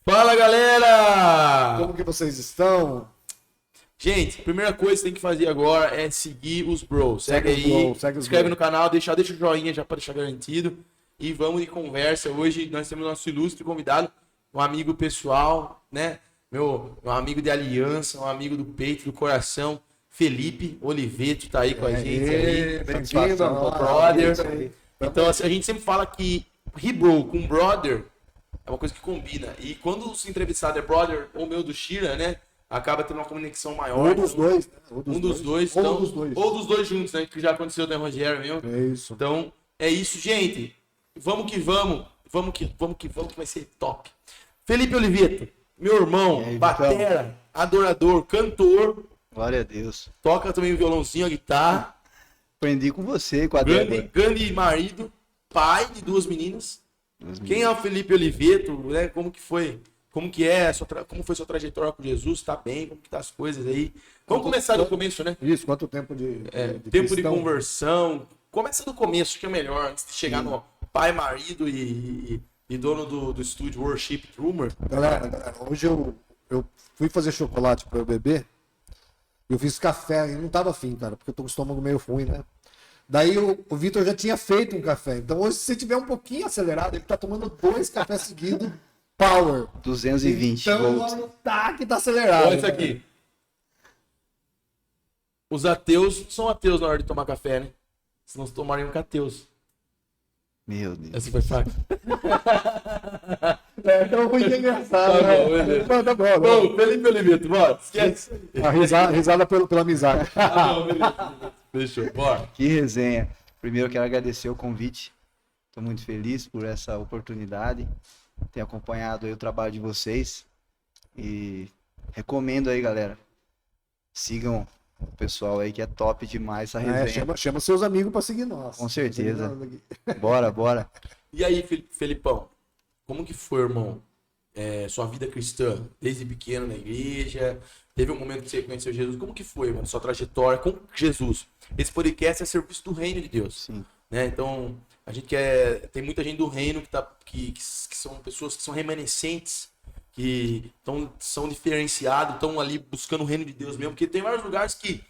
Fala, galera! Como que vocês estão? Gente, primeira coisa que tem que fazer agora é seguir os bros. Segue Segue os aí, bros, segue os inscreve bros. no canal, deixa o joinha já para deixar garantido. E vamos de conversa. Hoje nós temos nosso ilustre convidado, um amigo pessoal, né? Meu amigo de aliança, um amigo do peito, do coração, Felipe Oliveto tá aí com a gente aí. Bem-vindo, Meu brother. Isso aí. Então, assim, a gente sempre fala que Rebro com brother é uma coisa que combina. E quando o entrevistado é brother ou meu do Shira, né? Acaba tendo uma conexão maior. Ou dos dois, né? Um dos dois. Ou Então, dos dois. ou dos dois juntos, né? Que já aconteceu com o Rogério mesmo. É isso. Então, é isso, gente. Vamos que vamos. Vamos que vai ser top. Felipe Oliveto, meu irmão, E aí, batera, adorador, cantor, Glória a Deus. toca também o violãozinho, a guitarra, Aprendi com você, com a grande, Débora. grande marido, pai de duas meninas. Quem é o Felipe Oliveto, né? Como que foi? Como que é? Como foi sua trajetória com Jesus? Tá bem? Como que tá as coisas aí? Vamos começar do começo, né? Isso, quanto tempo de Tempo de cristão? conversão. Começa do começo, que é melhor, antes de chegar no pai, marido e dono do estúdio Worship Drummer. Galera, hoje eu fui fazer chocolate para eu beber. Eu fiz café, e não tava afim, cara, porque eu tô com o estômago meio ruim, né? Daí o Vitor já tinha feito um café. Então hoje, se você tiver um pouquinho acelerado, ele tá tomando 2 cafés seguidos, power. 220 Então, volts. mano, tá que tá acelerado. Olha isso aqui. Os ateus são ateus na hora de tomar café, né? Senão se tomariam cateus. Meu Deus. Essa foi fraca. É tão ruim que é engraçado, Tá né? bom, beleza. Não, tá bom. Ô, Felipe Oliveto, bora. Esquece. A risada pela amizade. Tá bom, beleza. Fechou, bora. Que resenha. Primeiro eu quero agradecer o convite. Estou muito feliz por essa oportunidade. Tenho acompanhado aí o trabalho de vocês. E recomendo aí, galera. Sigam o pessoal aí que é top demais essa resenha. Chama seus amigos pra seguir nós. Com certeza. Seguir nós aqui. Bora, bora. E aí, Felipão, como que foi, irmão? Sua vida cristã, desde pequeno na igreja, teve um momento que você conheceu Jesus, como que foi, mano, sua trajetória com Jesus? Esse podcast é serviço do reino de Deus, Sim. né? Então, a gente tem muita gente do reino que são pessoas que são remanescentes, que são diferenciados, estão ali buscando o reino de Deus mesmo, porque tem vários lugares que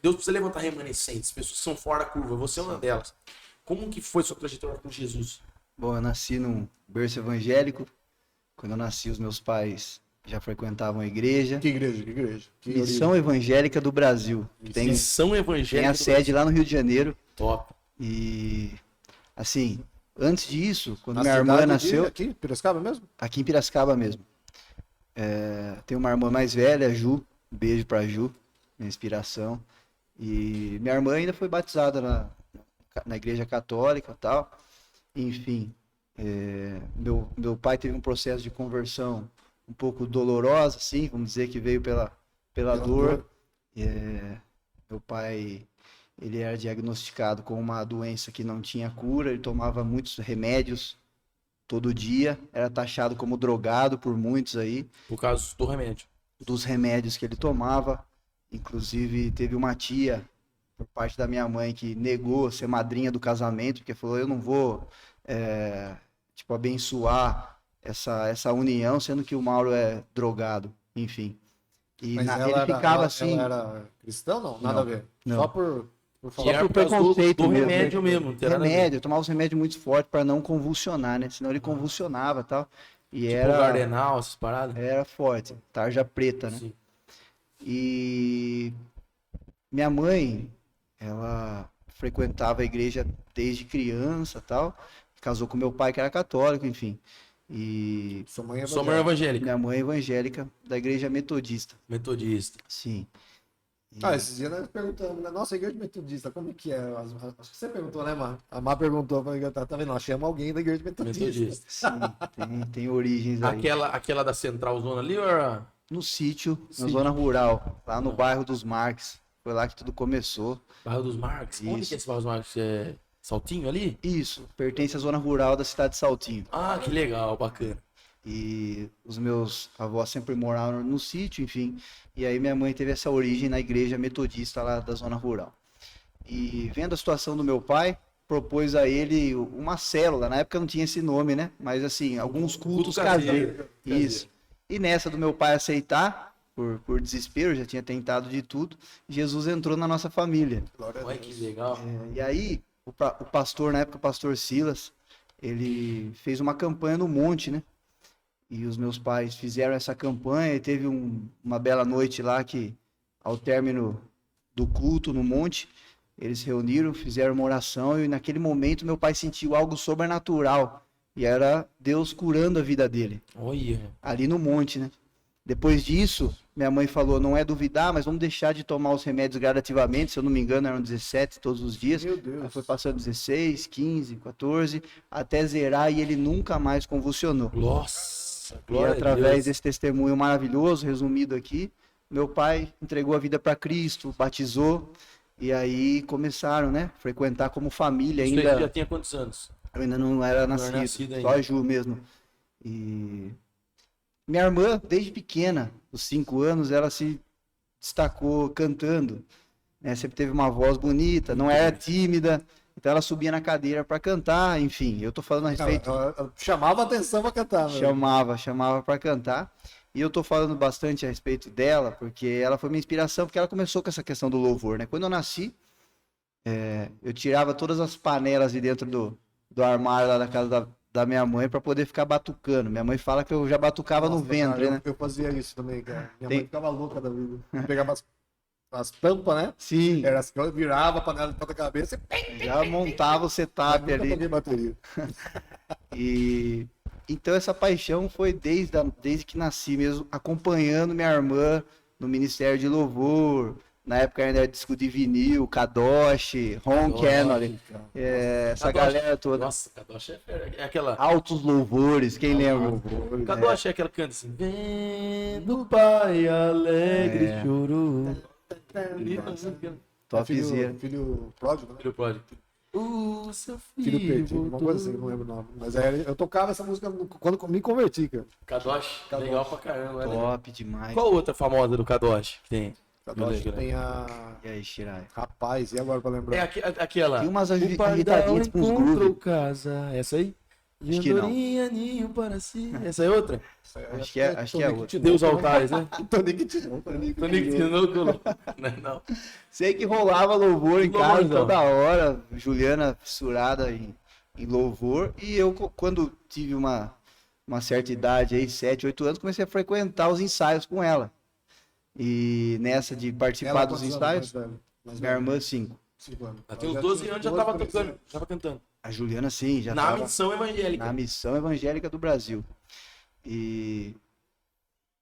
Deus precisa levantar remanescentes, pessoas que são fora da curva, você é uma delas. Como que foi sua trajetória com Jesus? Bom, eu nasci num berço evangélico. Quando eu nasci, os meus pais já frequentavam a igreja. Que igreja? Que Missão Evangélica do Brasil. Tem Missão evangélica. a sede lá no Rio de Janeiro. Top. E, assim, antes disso, quando Na minha irmã cidade nasceu, Aqui, em Piracicaba mesmo? aqui em Piracicaba mesmo, tem uma irmã mais velha, a Ju. Um beijo pra Ju, minha inspiração. E minha irmã ainda foi batizada na igreja católica e tal. Enfim, meu pai teve um processo de conversão um pouco dolorosa, assim, vamos dizer que veio pela dor. Meu pai, ele era diagnosticado com uma doença que não tinha cura, ele tomava muitos remédios todo dia, era taxado como drogado por muitos aí, Por causa do remédio. dos remédios que ele tomava. Inclusive, teve uma tia, por parte da minha mãe, que negou ser madrinha do casamento, porque falou, eu não vou, abençoar essa união, sendo que o Mauro é drogado, enfim. E Mas ele ficava assim... Ela era cristã ou não? Nada a ver. não. Só por Que falar. era por por causa preconceito do mesmo, remédio mesmo. Não tem nada a ver. Remédio, eu tomava os remédios muito fortes para não convulsionar, né? Senão ele convulsionava e tal. E Tipo era Gardenal, essas paradas. forte, tarja preta, né? Sim. E minha mãe, ela frequentava a igreja desde criança e tal. Casou com meu pai, que era católico, enfim. E Sua mãe é Sua mãe é evangélica. minha mãe é evangélica da igreja metodista. Metodista. Sim. E- Esses dias nós perguntamos, né? Nossa, igreja metodista, como é que é? Acho que você perguntou, né, Mar? A Mar perguntou, tá vendo? Nós chama alguém da igreja metodista. Metodista. Sim, tem origens aí. Aquela da Central Zona ali ou era... No sítio, na Sim. zona rural, lá no bairro dos Marques. Foi lá que tudo começou. Bairro dos Marques? Onde Isso. que é esse Bairro dos Marques? É Saltinho ali? Isso, pertence à zona rural da cidade de Saltinho. Ah, que legal, bacana. E os meus avós sempre moraram no sítio, enfim. E aí minha mãe teve essa origem na igreja metodista lá da zona rural. E vendo a situação do meu pai, propôs a ele uma célula. Na época não tinha esse nome, né? Mas assim, alguns cultos caseiros. Isso. E nessa do meu pai aceitar, por desespero, já tinha tentado de tudo, Jesus entrou na nossa família. Olha que legal. E aí, o pastor, na época, o pastor Silas, ele fez uma campanha no monte, né? E os meus pais fizeram essa campanha e teve uma bela noite lá que, ao término do culto no monte, eles se reuniram, fizeram uma oração e naquele momento meu pai sentiu algo sobrenatural. E era Deus curando a vida dele. Olha. Ali no monte, né? Depois disso, minha mãe falou, não é duvidar, mas vamos deixar de tomar os remédios gradativamente, se eu não me engano eram 17 todos os dias. Meu Deus. Aí foi passando 16, 15, 14, até zerar e ele nunca mais convulsionou. Nossa, E glória a através Deus. desse testemunho maravilhoso, resumido aqui, meu pai entregou a vida para Cristo, batizou, e aí começaram, né, frequentar como família Isso aí ainda. já tinha quantos anos? Eu ainda não era Não era nascido, nascido só ainda. a Ju mesmo. E minha irmã, desde pequena, os 5 anos, ela se destacou cantando, né? Sempre teve uma voz bonita, não era tímida, então ela subia na cadeira para cantar, enfim, eu tô falando a respeito, Ela chamava atenção pra cantar, né? chamava para cantar. E eu tô falando bastante a respeito dela, porque ela foi minha inspiração, porque ela começou com essa questão do louvor, né? Quando eu nasci, eu tirava todas as panelas de dentro do armário lá da casa da minha mãe para poder ficar batucando. Minha mãe fala que eu já batucava no Nossa, ventre, cara, né? eu fazia isso também, cara. Minha Tem- mãe ficava louca da vida. Eu pegava as tampas, né? Sim, Era assim, eu virava a panela de ponta cabeça e já montava o setup nunca ali. toquei bateria. E então essa paixão foi desde que nasci mesmo, acompanhando minha irmã no Ministério de Louvor. Na época ainda era disco de vinil, Kadosh, Ron Kennedy, essa Kadosh. galera toda. Nossa, Kadosh é fera. É aquela. Altos louvores, quem lembra? Kadosh é aquela que canta assim. Vendo o pai alegre chorou. Topzera. Filho pródigo, né? Filho pródigo. O seu Filho filho. perdido, uma voltou. coisa assim, não lembro o nome. Mas eu tocava essa música quando me converti, cara. Kadosh, Kadosh. legal pra caramba. É legal. Top demais. Qual outra famosa do Kadosh que tem? Kadosh Legal. tem a... E aí, Shirai? Rapaz, e agora pra É lembrar? Tem aquela. umas O pardal agitadinhas com os encontrou groove. casa. Essa aí? Acho que não. Andorinha, ninho para si. Essa é outra? Acho que é outra. Deus altares, né? Tonic Tirou. Tonic Tinoco. Não. Sei que rolava louvor em casa Louvorzão. toda hora. Juliana fissurada em louvor. E eu, quando tive uma certa idade aí, 7, 8 anos, comecei a frequentar os ensaios com ela. E nessa de participar dos ensaios, minha irmã 5. 5 anos. Até uns 12 anos já tava tocando, já tava cantando. A Juliana sim, já Na tava missão evangélica. na missão evangélica do Brasil. E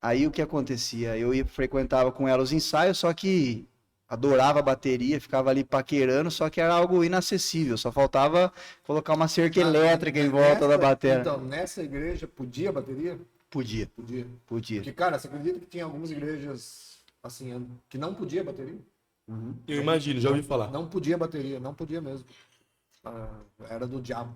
aí o que acontecia? Eu frequentava com ela os ensaios, só que adorava a bateria, ficava ali paquerando, só que era algo inacessível, só faltava colocar uma cerca elétrica em volta da bateria. Então, nessa igreja, podia bateria? Podia. Podia. Podia. Porque, cara, você acredita que tinha algumas igrejas, assim, que não podia bateria? Eu imagino, já ouvi falar. Não podia bateria, não podia mesmo. Era do diabo.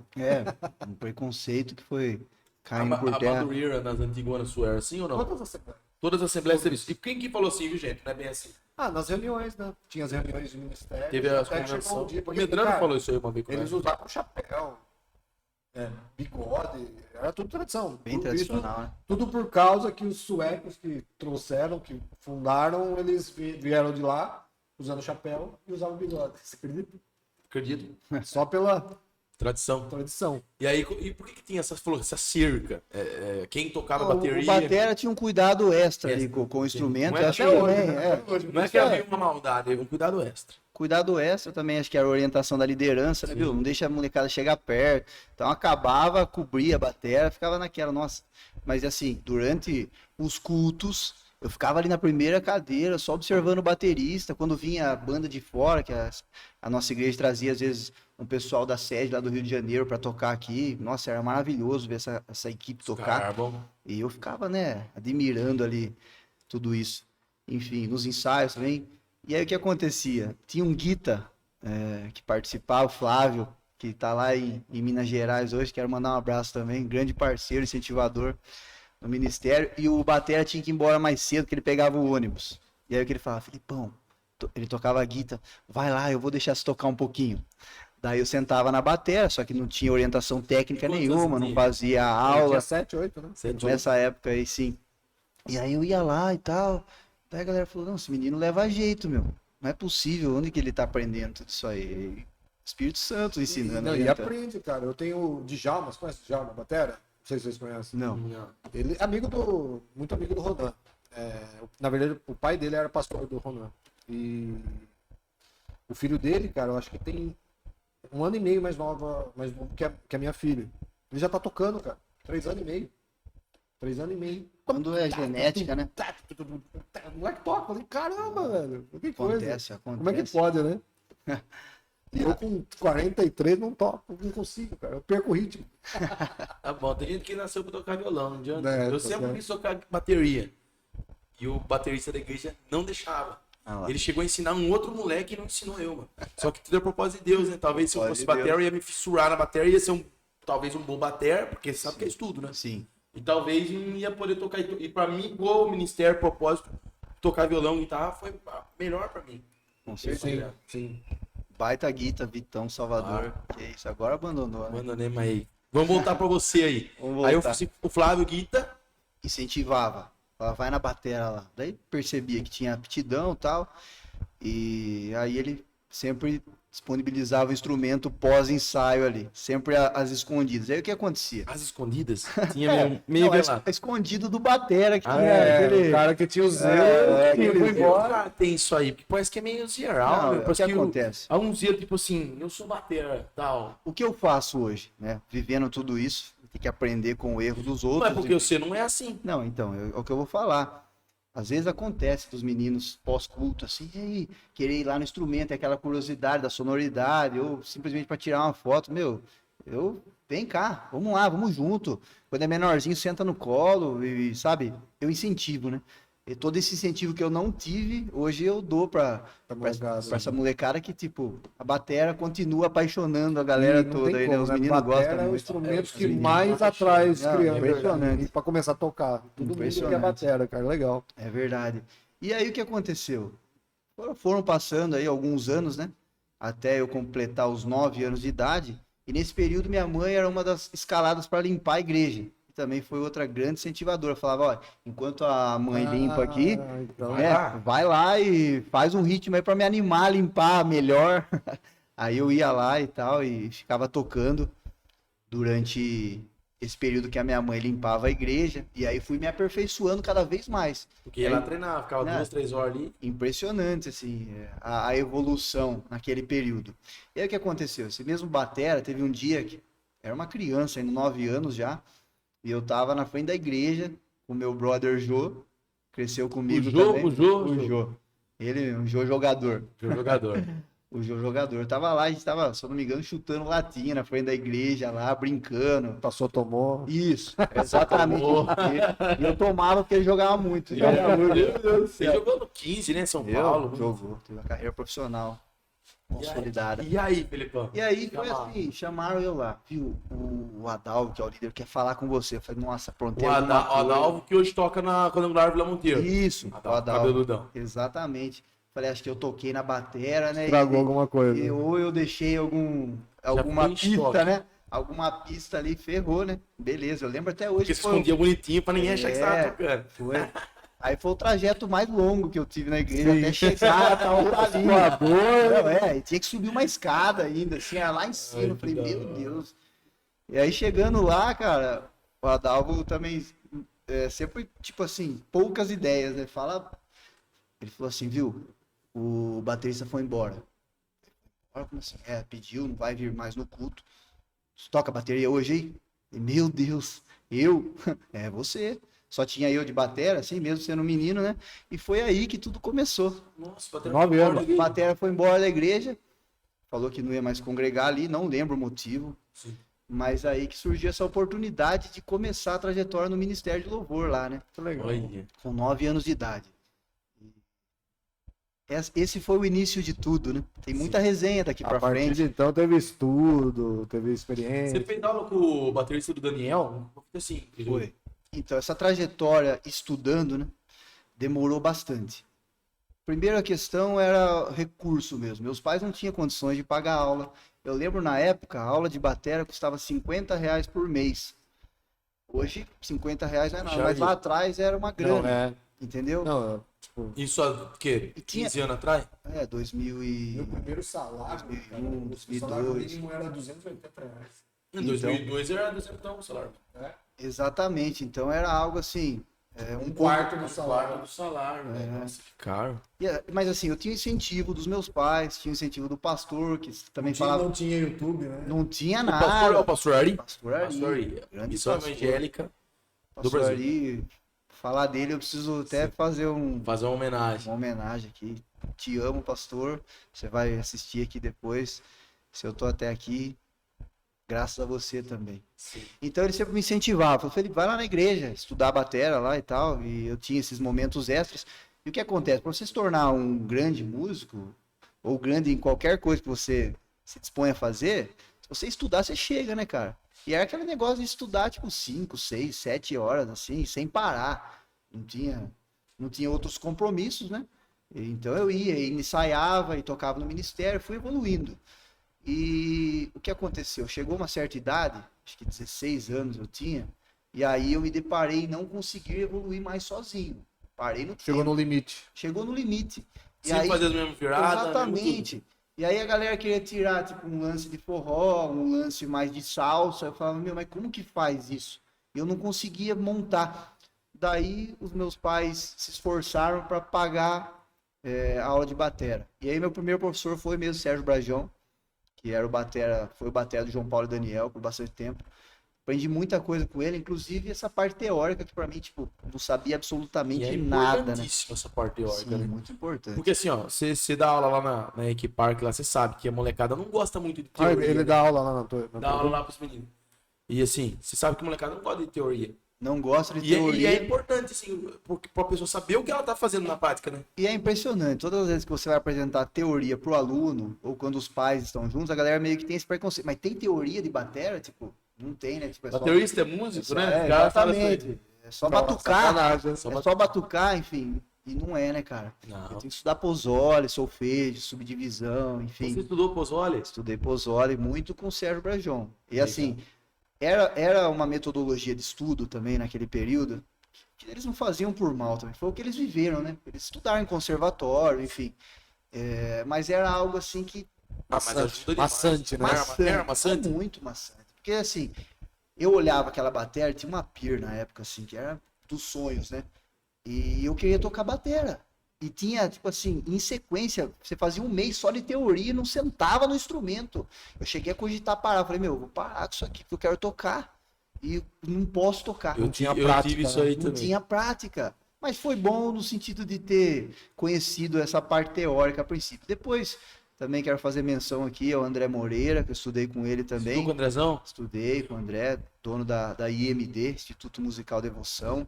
Um preconceito que foi A, caindo por a terra. Madureira nas antiguanas sua era assim ou não? Quantas assembleias? Todas as assembleias teve isso. E quem que falou assim, viu, gente? Não é bem assim. Nas reuniões, né? Tinha as reuniões de ministério. Teve as até que chegou convenções. um dia, O porque, Medrano cara, falou isso aí uma vez. Eles usavam chapéu, bigode, era tudo tradição. Bem tradicional, né? Tudo por causa que os suecos que trouxeram, que fundaram, eles vieram de lá usando chapéu e usavam bigode. Você acredita? Acredito. Só pela Tradição. tradição. E aí, e por que tinha essa cerca? Quem tocava bateria? O batera tinha um cuidado extra ali Extra. com o instrumento. Não é Acho até que hoje, também, Não é que havia uma maldade, é um cuidado extra. Cuidado extra também, acho que era a orientação da liderança, né, viu? Não deixa a molecada chegar perto. Então acabava, cobria a bateria, ficava naquela, nossa. Mas assim, durante os cultos, eu ficava ali na primeira cadeira, só observando o baterista. Quando vinha a banda de fora, que a nossa igreja trazia às vezes um pessoal da sede lá do Rio de Janeiro para tocar aqui. Nossa, era maravilhoso ver essa equipe tocar. Carbon. E eu ficava, né, admirando ali tudo isso. Enfim, nos ensaios também. E aí o que acontecia? Tinha um guita que participava, o Flávio, que tá lá em Minas Gerais hoje. Quero mandar um abraço também, grande parceiro, incentivador no ministério. E o batera tinha que ir embora mais cedo, que ele pegava o ônibus. E aí o que ele falava? Filipão, ele tocava a guita, vai lá, eu vou deixar você tocar um pouquinho. Daí eu sentava na bateria, só que não tinha orientação técnica Quantos nenhuma, anos não tinha? fazia Tinha aula. 7, 8, né? Nessa época aí, sim. E aí eu ia lá e tal. Daí a galera falou, não, esse menino leva jeito, meu. Não é possível, onde que ele tá aprendendo tudo isso aí? Espírito Santo ensinando. Não, e orientando. aprende, cara. Eu tenho o Djalma, você conhece o Djalma, batera? Não sei se vocês conhecem. Não. Ele é muito amigo do Ronan. Na verdade, o pai dele era pastor do Ronan. E o filho dele, cara, eu acho que tem 1 ano e meio mais novo que a minha filha. Ele já tá tocando, cara. 3 anos e meio. 3 anos e meio. Quando é genética, né? O moleque toca. Eu falei, caramba, velho. Que coisa. Acontece. Como é que pode, né? E eu com 43 não toco, não consigo, cara. Eu perco o ritmo. Tá bom, tem gente que nasceu pra tocar violão, não adianta. É, Eu tá sempre certo. quis tocar bateria. E o baterista da igreja não deixava. Ah lá. Ele chegou a ensinar um outro moleque e não ensinou eu, mano. Só que tudo é propósito de Deus, né? Talvez se eu Propósito fosse de Deus. bater, eu ia me fissurar na bateria, ia ser talvez um bom bater, porque você sabe que é estudo, né? Sim. E talvez não ia poder tocar. E pra mim, o ministério, propósito, tocar violão, guitarra, foi melhor pra mim. Com certeza. Sim. Baita guita, Vitão, Salvador. Que isso, agora abandonou, né? Manda, né, mas vamos voltar pra você aí. Vamos Aí eu voltar. fiz o Flávio Guita. Incentivava. Falava, vai na bateria lá. Daí percebia que tinha aptidão e tal. E aí ele sempre disponibilizava o instrumento pós-ensaio ali. Sempre às escondidas. Aí o que acontecia? As escondidas. Tinha meio Não, velado. escondido do batera. Que Ah, tinha É, aquele... o cara que tinha o zelo, que aquele foi zelo. embora. Ah, tem isso aí, porque parece que é meio geral, Não, né? o Parece que acontece? Há uns dias, tipo assim, eu sou batera, tal. O que eu faço hoje, né? Vivendo tudo isso, tem que aprender com o erro dos Não outros. é porque você não é assim. Não, então, é o que eu vou falar. Às vezes acontece dos meninos pós-culto, assim, e aí, querer ir lá no instrumento, é aquela curiosidade da sonoridade, ou simplesmente para tirar uma foto. Meu, vem cá, vamos lá, vamos junto. Quando é menorzinho, senta no colo e, sabe, eu incentivo, né? E todo esse incentivo que eu não tive, hoje eu dou pra essa molecada que, tipo, a batera continua apaixonando a galera E não toda tem aí, né? como, Os né? meninos Batera gostam é o muito. instrumento que meninos mais gostam. atrai os Não, crianças. impressionante. Pra começar a tocar. Todo mundo quer Impressionante. batera, cara. Legal. É verdade. E aí o que aconteceu? Foram passando aí alguns anos, né? Até eu completar os 9 anos de idade. E nesse período minha mãe era uma das escaladas para limpar a igreja. E também foi outra grande incentivadora. Falava, ó, enquanto a mãe limpa aqui, Então, vai lá e faz um ritmo aí para me animar a limpar melhor. Aí eu ia lá e tal e ficava tocando durante esse período que a minha mãe limpava a igreja. E aí fui me aperfeiçoando cada vez mais. Porque ia lá treinar, ficava Né? 2, 3 horas ali. Impressionante, assim, a evolução naquele período. E aí o que aconteceu? Esse mesmo batera, teve um dia que era uma criança, ainda 9 anos já, e eu tava na frente da igreja com o meu brother Jô, cresceu comigo também. O Jô. Jô. Ele, um Jô jogador. Jogador. O Jô jogador. Tava lá, a gente tava, se eu não me engano, chutando latinha na frente da igreja lá, brincando. passou, tomou. Isso, exatamente. E eu tomava porque ele jogava muito. Você jogou no 15, né? São Paulo. Jogou, teve uma carreira profissional consolidada. E aí, Felipão? E aí foi assim, chamaram eu lá, viu? O Adalvo, que é o líder, quer falar com você. Eu falei, nossa, aprontei O alguma coisa. Adalvo que hoje toca na Quadrangular Vila Monteiro. Isso, o Adalvo, Adalvo. cabeludão. Exatamente. Falei, acho que eu toquei na batera, né? Estragou alguma coisa. Ou eu deixei alguma ficou em pista, estoque. né? Alguma pista ali, ferrou, né? Beleza, eu lembro até hoje. Porque se escondia bonitinho pra ninguém achar que você tava É. tocando. Foi. Aí foi o trajeto mais longo que eu tive na igreja até chegar até o talinho. Não, e tinha que subir uma escada ainda, assim, lá em cima. Ai, Eu falei, que da meu hora. Deus. E aí chegando lá, cara, o Adalvo também sempre, tipo assim, poucas ideias, né? Ele falou assim, viu? O baterista foi embora. Como assim? Pediu, não vai vir mais no culto. Você toca bateria hoje aí? E, meu Deus, eu? É você. Só tinha eu de batera, assim, mesmo sendo um menino, né? E foi aí que tudo começou. Nossa, bateu 9 anos. A batera foi embora da igreja, falou que não ia mais congregar ali, não lembro o motivo. Sim. Mas aí que surgiu essa oportunidade de começar a trajetória no Ministério de Louvor lá, né? Legal. Olha. Com 9 anos de idade. Esse foi o início de tudo, né? Tem muita resenha daqui A pra partir frente. de então teve estudo, teve Você experiência. fez aula com o baterista do Daniel? Assim, Foi. Então, essa trajetória estudando, né? Demorou bastante. Primeira questão era recurso mesmo. Meus pais não tinham condições de pagar aula. Eu lembro na época, a aula de bateria custava R$ 50 por mês. Hoje, R$ 50 não é nada, Já mas vi. lá atrás era uma Não, grana, entendeu? Não, tipo, Isso há, o quê? E tinha- 15 anos atrás? 2000 meu e... primeiro salário, 2001, o salário 2002. mínimo era R$ 280. Em Então- 2002 era 200 o salário. Exatamente, então era algo assim, Um pouco- quarto do Salário salário. do salário, velho. Nossa, que caro. Mas assim, eu tinha incentivo dos meus pais, tinha incentivo do pastor, que também falava, Não tinha YouTube, né? não tinha O nada. pastor é o pastor Ari? Pastor Ari, Pastor Ari. grande Missão pastor. evangélica do Pastor Brasil. Ari, falar dele, eu preciso até fazer Fazer uma homenagem. uma homenagem aqui. Te amo, pastor. Você vai assistir aqui depois. Se eu tô até aqui, graças a você também. Sim. Então ele sempre me incentivava. Falou, Felipe, vai lá na igreja, estudar a bateria lá e tal. E eu tinha esses momentos extras. E o que acontece? Para você se tornar um grande músico, ou grande em qualquer coisa que você se dispõe a fazer, se você estudar, você chega, né, cara? E era aquele negócio de estudar, tipo, 5, 6, 7 horas, assim, sem parar. Não tinha outros compromissos, né? Então eu ia, e ensaiava e tocava no ministério, fui evoluindo. E o que aconteceu? Chegou uma certa idade, acho que 16 anos eu tinha, e aí eu me deparei em não conseguir evoluir mais sozinho. Parei no Chegou tempo. no limite. Chegou no limite. E Sempre aí, fazer as mesmas viradas. exatamente. E aí a galera queria tirar tipo um lance de forró, um lance mais de salsa. Eu falava, meu, mas como que faz isso? Eu não conseguia montar. Daí os meus pais se esforçaram para pagar a aula de batera. E aí meu primeiro professor foi mesmo Sérgio Brajão, que era foi o batera do João Paulo e Daniel por bastante tempo. Aprendi muita coisa com ele, inclusive essa parte teórica que para mim, tipo, não sabia absolutamente E é nada, né? importantíssima essa parte teórica, Sim, né? muito importante. Porque assim, ó, você dá aula lá na Equipark, lá você sabe que a molecada não gosta muito de Ah, teoria. ele né? dá aula lá na tua. Dá aula lá pros meninos. E assim, você sabe que a molecada não gosta de teoria. Não gosta de E teoria. é importante, assim, pra pessoa saber o que ela tá fazendo na prática, né? E é impressionante, todas as vezes que você vai apresentar teoria pro aluno, ou quando os pais estão juntos, a galera meio que tem esse preconceito. Mas tem teoria de bateria? Tipo, não tem, né? Tipo, Baterista é músico, né? É, O cara fala isso aí. exatamente. É só batucar. sacanagem. É só batucar, enfim. E não é, né, cara? Não. Eu tenho que estudar Pozzoli, solfejo, subdivisão, Você enfim. estudou Pozzoli? Estudei Pozzoli muito com o Sérgio Brajão. E assim, era uma metodologia de estudo também naquele período que eles não faziam por mal também. Foi o que eles viveram, né? Eles estudaram em conservatório, enfim. Mas era algo assim que Mas ajuda demais. Maçante, né? Era maçante? muito maçante. Porque assim, eu olhava aquela bateria, tinha uma Pir na época, assim, que era dos sonhos, né? E eu queria tocar bateria. E tinha, tipo assim, em sequência, você fazia um mês só de teoria e não sentava no instrumento. Eu cheguei a cogitar parar. Falei, meu, vou parar com isso aqui, porque eu quero tocar. E não posso tocar. Eu tinha tive prática, isso né? aí Não também. tinha prática. Mas foi bom no sentido de ter conhecido essa parte teórica a princípio. Depois, também quero fazer menção aqui ao André Moreira, que eu estudei com ele Estudou também. com o Andrezão? Estudei com o André, dono da IMD, Instituto Musical Devoção.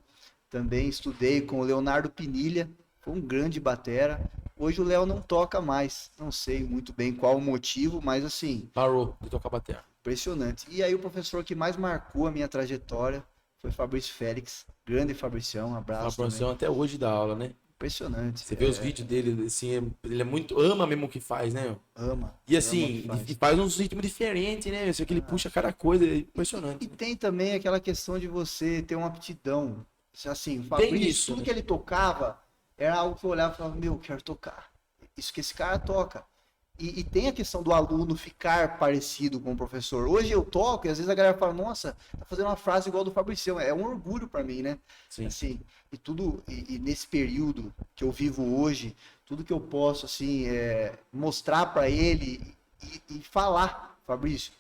Também estudei com o Leonardo Pinilha, foi um grande batera. Hoje o Léo não toca mais, não sei muito bem qual o motivo, mas assim, Parou de tocar bateria. impressionante. E aí o professor que mais marcou a minha trajetória foi Fabrício Félix, grande Fabricião, um A abraço profissão também. até hoje dá aula, né? Impressionante. Você vê os vídeos dele, assim, ele é muito. Ama mesmo o que faz, né? Ama. E ama assim, o que faz. e faz uns ritmos diferentes, né? Isso que ele puxa cada coisa, é impressionante. E tem também aquela questão de você ter uma aptidão. Assim, o Fabrício, isso, tudo né? que ele tocava era algo que eu olhava e falava, meu, eu quero tocar. Isso que esse cara toca. E tem a questão do aluno ficar parecido com o professor. Hoje eu toco e às vezes a galera fala, nossa, tá fazendo uma frase igual do Fabricião. É um orgulho para mim, né? Sim. Assim, e nesse período que eu vivo hoje, tudo que eu posso, assim, mostrar para ele e falar, Fabrício,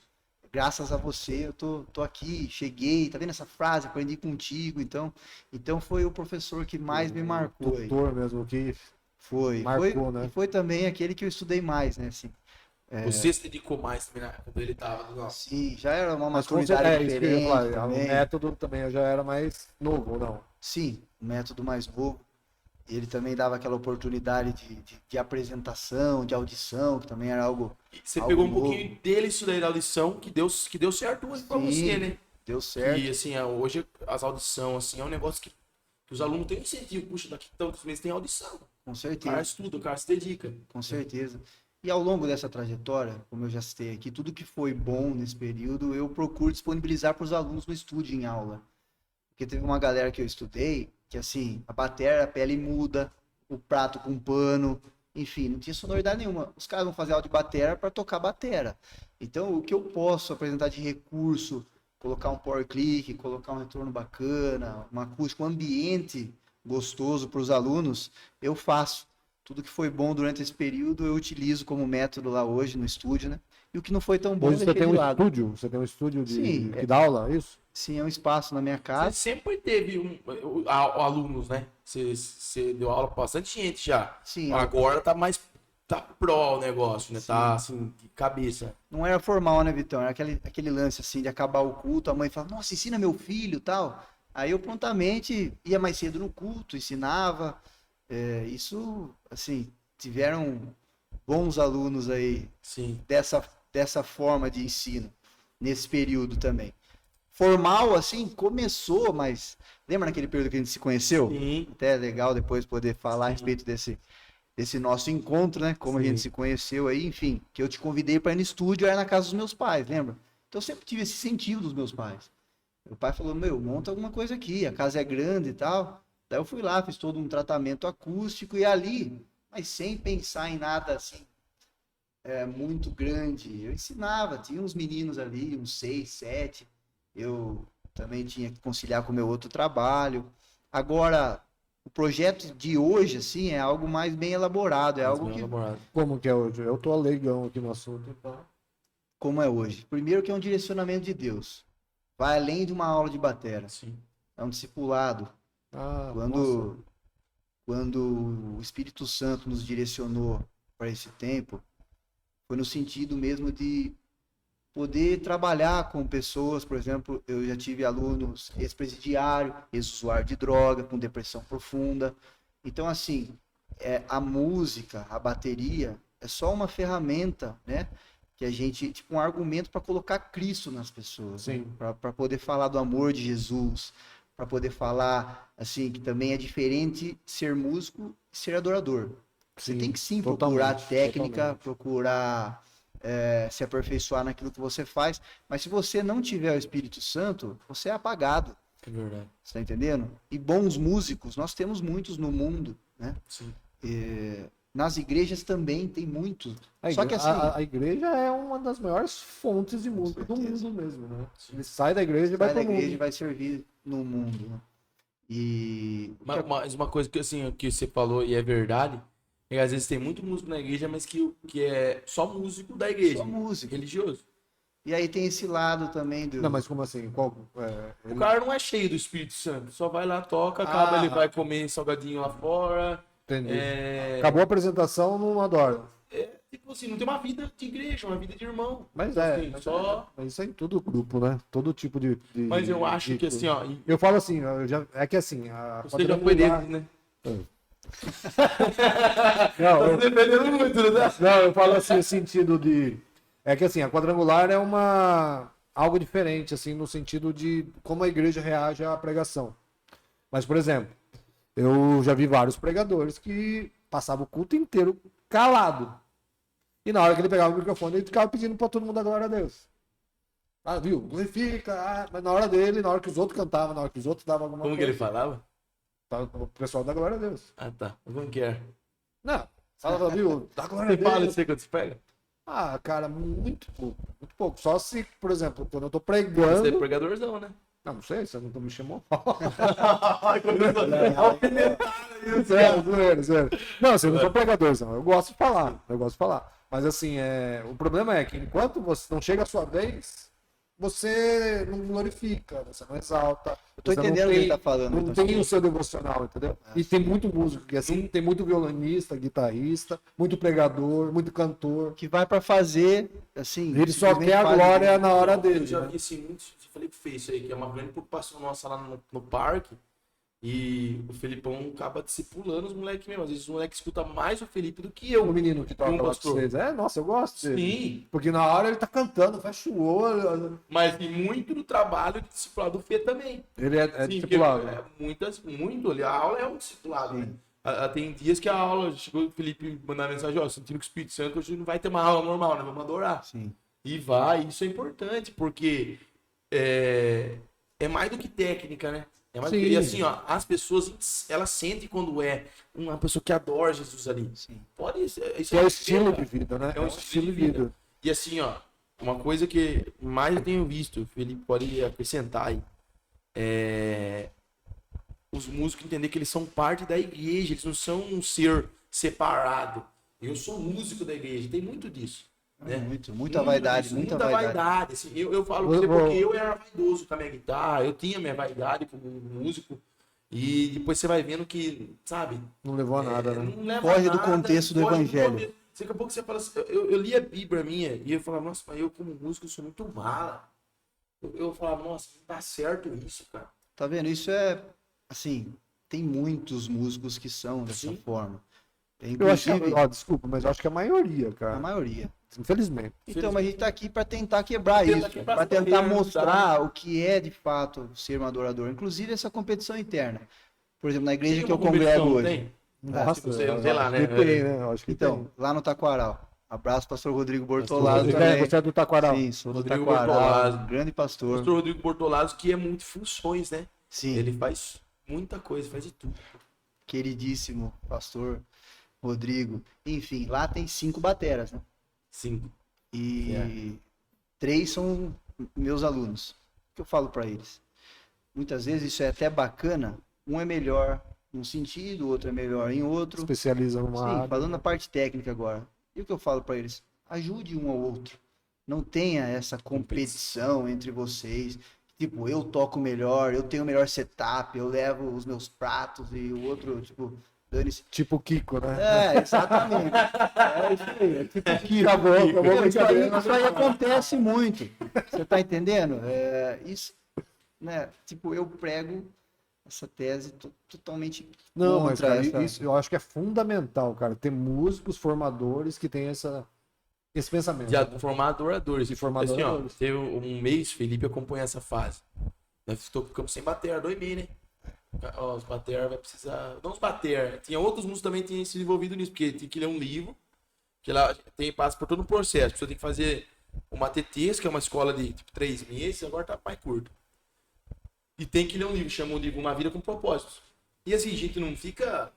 graças a você eu tô aqui, cheguei, tá vendo essa frase, aprendi contigo, então foi o professor que mais me marcou aí. Tutor mesmo, que Foi, marcou, né? e foi também aquele que eu estudei mais, né, assim. Você se dedicou mais também quando ele tava no nosso. Sim, já era uma Mas como você maturidade isso que eu ia diferente falar, o também. método também eu já era mais novo, ou não? Sim, um método mais novo. Ele também dava aquela oportunidade de apresentação, de audição, que também era algo. Você algo pegou um novo. pouquinho dele, isso daí da audição, que deu certo hoje pra Sim, você, né? Deu certo. E assim, hoje as audições, assim, é um negócio que os alunos têm incentivo. Puxa, daqui tantos meses tem audição. Com O certeza. cara estuda, o cara se dedica. Com certeza. E ao longo dessa trajetória, como eu já citei aqui, tudo que foi bom nesse período, eu procuro disponibilizar para os alunos no estúdio, em aula. Porque teve uma galera que eu estudei, que assim, a bateria, a pele muda, o prato com pano, enfim, não tinha sonoridade nenhuma. Os caras vão fazer aula de bateria para tocar bateria. Então, o que eu posso apresentar de recurso, colocar um power click, colocar um retorno bacana, uma acústica, um ambiente gostoso para os alunos, eu faço. Tudo que foi bom durante esse período eu utilizo como método lá hoje no estúdio, né? E o que não foi tão bom eu Hoje você deixei tem de um lado. estúdio? Você tem um estúdio Sim, que dá aula, é isso? Sim, é um espaço na minha Você casa. sempre teve alunos, né? Você deu aula pra bastante gente já. Sim, Agora tá mais. Tá pro o negócio, né? Sim. Tá assim, de cabeça. não era formal, né, Vitão? Era aquele lance assim de acabar o culto, a mãe fala, nossa, ensina meu filho, tal. Aí eu prontamente ia mais cedo no culto, ensinava. Isso, assim, tiveram bons alunos aí Sim. dessa forma de ensino, nesse período também. Formal, assim, começou, mas lembra naquele período que a gente se conheceu? Sim. Até é legal depois poder falar a respeito desse nosso encontro, né? Como a Sim. gente se conheceu aí, enfim, que eu te convidei para ir no estúdio, era na casa dos meus pais, lembra? Então eu sempre tive esse incentivo dos meus pais. Meu pai falou, meu, monta alguma coisa aqui, a casa é grande e tal. Daí eu fui lá, fiz todo um tratamento acústico e ali, mas sem pensar em nada assim, muito grande. Eu ensinava, tinha uns meninos ali, uns 6, 7. Eu também tinha que conciliar com o meu outro trabalho. Agora, o projeto de hoje, assim, é algo mais bem elaborado, é Mais algo bem que, elaborado. Como que é hoje? Eu tô leigão aqui no assunto, então. como é hoje. Primeiro que é um direcionamento de Deus. Vai além de uma aula de batera. Sim. É um discipulado. Ah, nossa. Quando o Espírito Santo nos direcionou para esse tempo, foi no sentido mesmo de poder trabalhar com pessoas, por exemplo, eu já tive alunos ex-presidiário, ex-usuário de droga, com depressão profunda. Então, assim, a música, a bateria, é só uma ferramenta, né? Que a gente, tipo, um argumento para colocar Cristo nas pessoas, Sim. para poder falar do amor de Jesus, para poder falar, assim, que também é diferente ser músico e ser adorador. Você Sim, tem que sim procurar totalmente, técnica, totalmente. procurar se aperfeiçoar naquilo que você faz, mas se você não tiver o Espírito Santo, você é apagado, É verdade. você tá entendendo? E bons músicos, nós temos muitos no mundo, né? Sim. Nas igrejas também tem muitos. A Só igre- que assim, a igreja é uma das maiores fontes de música do certeza. mundo mesmo, né? Ele sai da igreja e vai sai da pro igreja e mundo. vai servir no mundo, né? E Mas uma coisa que, assim, que você falou e é verdade, é que às vezes tem muito músico na igreja, mas que é só músico da igreja. só música. Religioso. E aí tem esse lado também do Não, mas como assim? Qual, O cara não é cheio do Espírito Santo. Só vai lá, toca, acaba, ele vai comer salgadinho lá fora. entendi. É, Acabou a apresentação, não adora. tipo assim, não tem uma vida de igreja, uma vida de irmão. Mas Assim, mas só... mas isso é em todo grupo, né? Todo tipo de. Mas eu acho que assim, ó, Eu falo assim, é que assim, você já foi dentro, né? Não, Tá se defendendo muito, né? não, eu falo assim, no sentido de. É que assim, a quadrangular é algo diferente, assim, no sentido de como a igreja reage à pregação. Mas, por exemplo, eu já vi vários pregadores que passavam o culto inteiro calado. E na hora que ele pegava o microfone, ele ficava pedindo para todo mundo dar glória a Deus. Ah, viu? Glorifica. Mas na hora dele, na hora que os outros cantavam, na hora que os outros davam alguma Como que coisa. ele falava? O pessoal dá glória a Deus. Ah, tá. Como que é? Não, fala, viu? Dá glória a Você Deus. fala isso aí quando você pega? Ah, cara, muito pouco. Muito pouco. Só se, por exemplo, quando eu tô Você é pregando. pregadorzão, né? Não sei, você não me chamou. Zero. Não, assim, eu não sou pregadorzão. Eu gosto de falar. Eu gosto de falar. Mas assim, o problema é que enquanto você não chega a sua vez, você não glorifica, você não exalta. eu tô você não entendendo o que tem- ele tá falando. Não então. tem o seu devocional, entendeu? E tem muito músico que assim, tem muito violonista, guitarrista, muito pregador, muito cantor. Que vai pra fazer, assim, Ele só simplesmente quer a faz glória bem. na hora Eu dele. já né? vi assim, muitos. Eu falei pro Fê isso aí, que é uma grande preocupação nossa lá no parque. E o Felipão acaba discipulando os moleques mesmo. Às vezes os moleques escutam mais o Felipe do que O eu. menino que toca Um lá com pastor. vocês. Nossa, eu gosto dele. Sim, Porque na hora ele tá cantando, fecha o olho. mas e muito do trabalho de discipulado do Fê também. Ele é Sim, discipulado. porque muito ali. A aula é um discipulado, né? Tem dias que a aula, chegou o Felipe mandar mensagem, ó, sentindo que o Espírito Santo hoje não vai ter uma aula normal, né? Vamos adorar. Sim. E isso é importante, porque é mais do que técnica, né? É mais do que, Sim. e assim, ó, as pessoas, elas sentem quando é uma pessoa que adora Jesus ali. Sim. Pode ser. Isso Que é o estilo cara. de vida, né? É um estilo de vida. E assim, ó, uma coisa que mais eu tenho visto, o Felipe pode acrescentar aí, os músicos entender que eles são parte da igreja, eles não são um ser separado. Eu sou músico da igreja, tem muito disso. Né? Muita vaidade, disso, muita vaidade. Assim, eu falo pra você porque eu era vaidoso com a minha guitarra, eu tinha minha vaidade como músico, e depois você vai vendo que, sabe? Não levou a nada, né? Não leva Foge a do nada, contexto do foge evangelho. contexto. Daqui a pouco você fala assim, eu li a Bíblia minha e eu falava, nossa, mas eu como músico sou muito mala. Eu falava, nossa, não tá certo isso, cara. Tá vendo? Isso é, assim, tem muitos músicos que são dessa Sim. forma. Eu acho Inclusive, que, desculpa, mas eu acho que a maioria, a cara. maioria. Infelizmente. Então, mas a gente tá aqui para tentar quebrar Tentar isso, quebrar para essa tentar barreira, mostrar o que é de fato ser um adorador. Inclusive essa competição interna. Por exemplo, na igreja que eu congrego hoje. Tem? Nossa, tipo, sei lá, acho né? que tem, né? Eu acho que Então, tem. lá no Taquaral. Abraço, pastor Rodrigo Bortolazzo Rodrigo, também. você é do Taquaral? Sim, sou do Rodrigo Taquaral, Bortolazzo. grande O pastor. pastor Rodrigo Bortolazzo, que é multifunções, né? Sim, Ele faz muita coisa, faz de tudo. queridíssimo pastor Rodrigo. Enfim, lá tem 5 bateras, né? Sim. E 3 são meus alunos. O que eu falo para eles? Muitas vezes isso é até bacana. Um é melhor num sentido, o outro é melhor em outro. Especializa numa Sim, área. falando na parte técnica agora. E o que eu falo para eles? Ajude um ao outro. Não tenha essa competição entre vocês. Tipo, eu toco melhor, eu tenho o melhor setup, eu levo os meus pratos e o outro, tipo, dane-se. Tipo Kiko, né? É, exatamente. É isso aí. É tipo que Acabou isso aí acontece muito. Você tá entendendo? Isso, né? Tipo, eu prego essa tese totalmente Não, mas contra cara, essa. isso eu acho que é fundamental, cara. Ter músicos formadores que têm esse pensamento. De formar adoradores. De formar assim, adoradores. Ó, teve um mês, Felipe acompanha essa fase. Nós ficamos sem bater, 2 meses, né? Ó, os bater vai precisar. Não os bater. Tinha outros músicos também que tinham se envolvido nisso, porque tem que ler um livro, que lá passa por todo um processo. A pessoa tem que fazer uma TTs, que é uma escola de tipo 3 meses, agora tá mais curto. E tem que ler um livro, chama o livro Uma Vida com Propósitos. E assim, a gente não fica.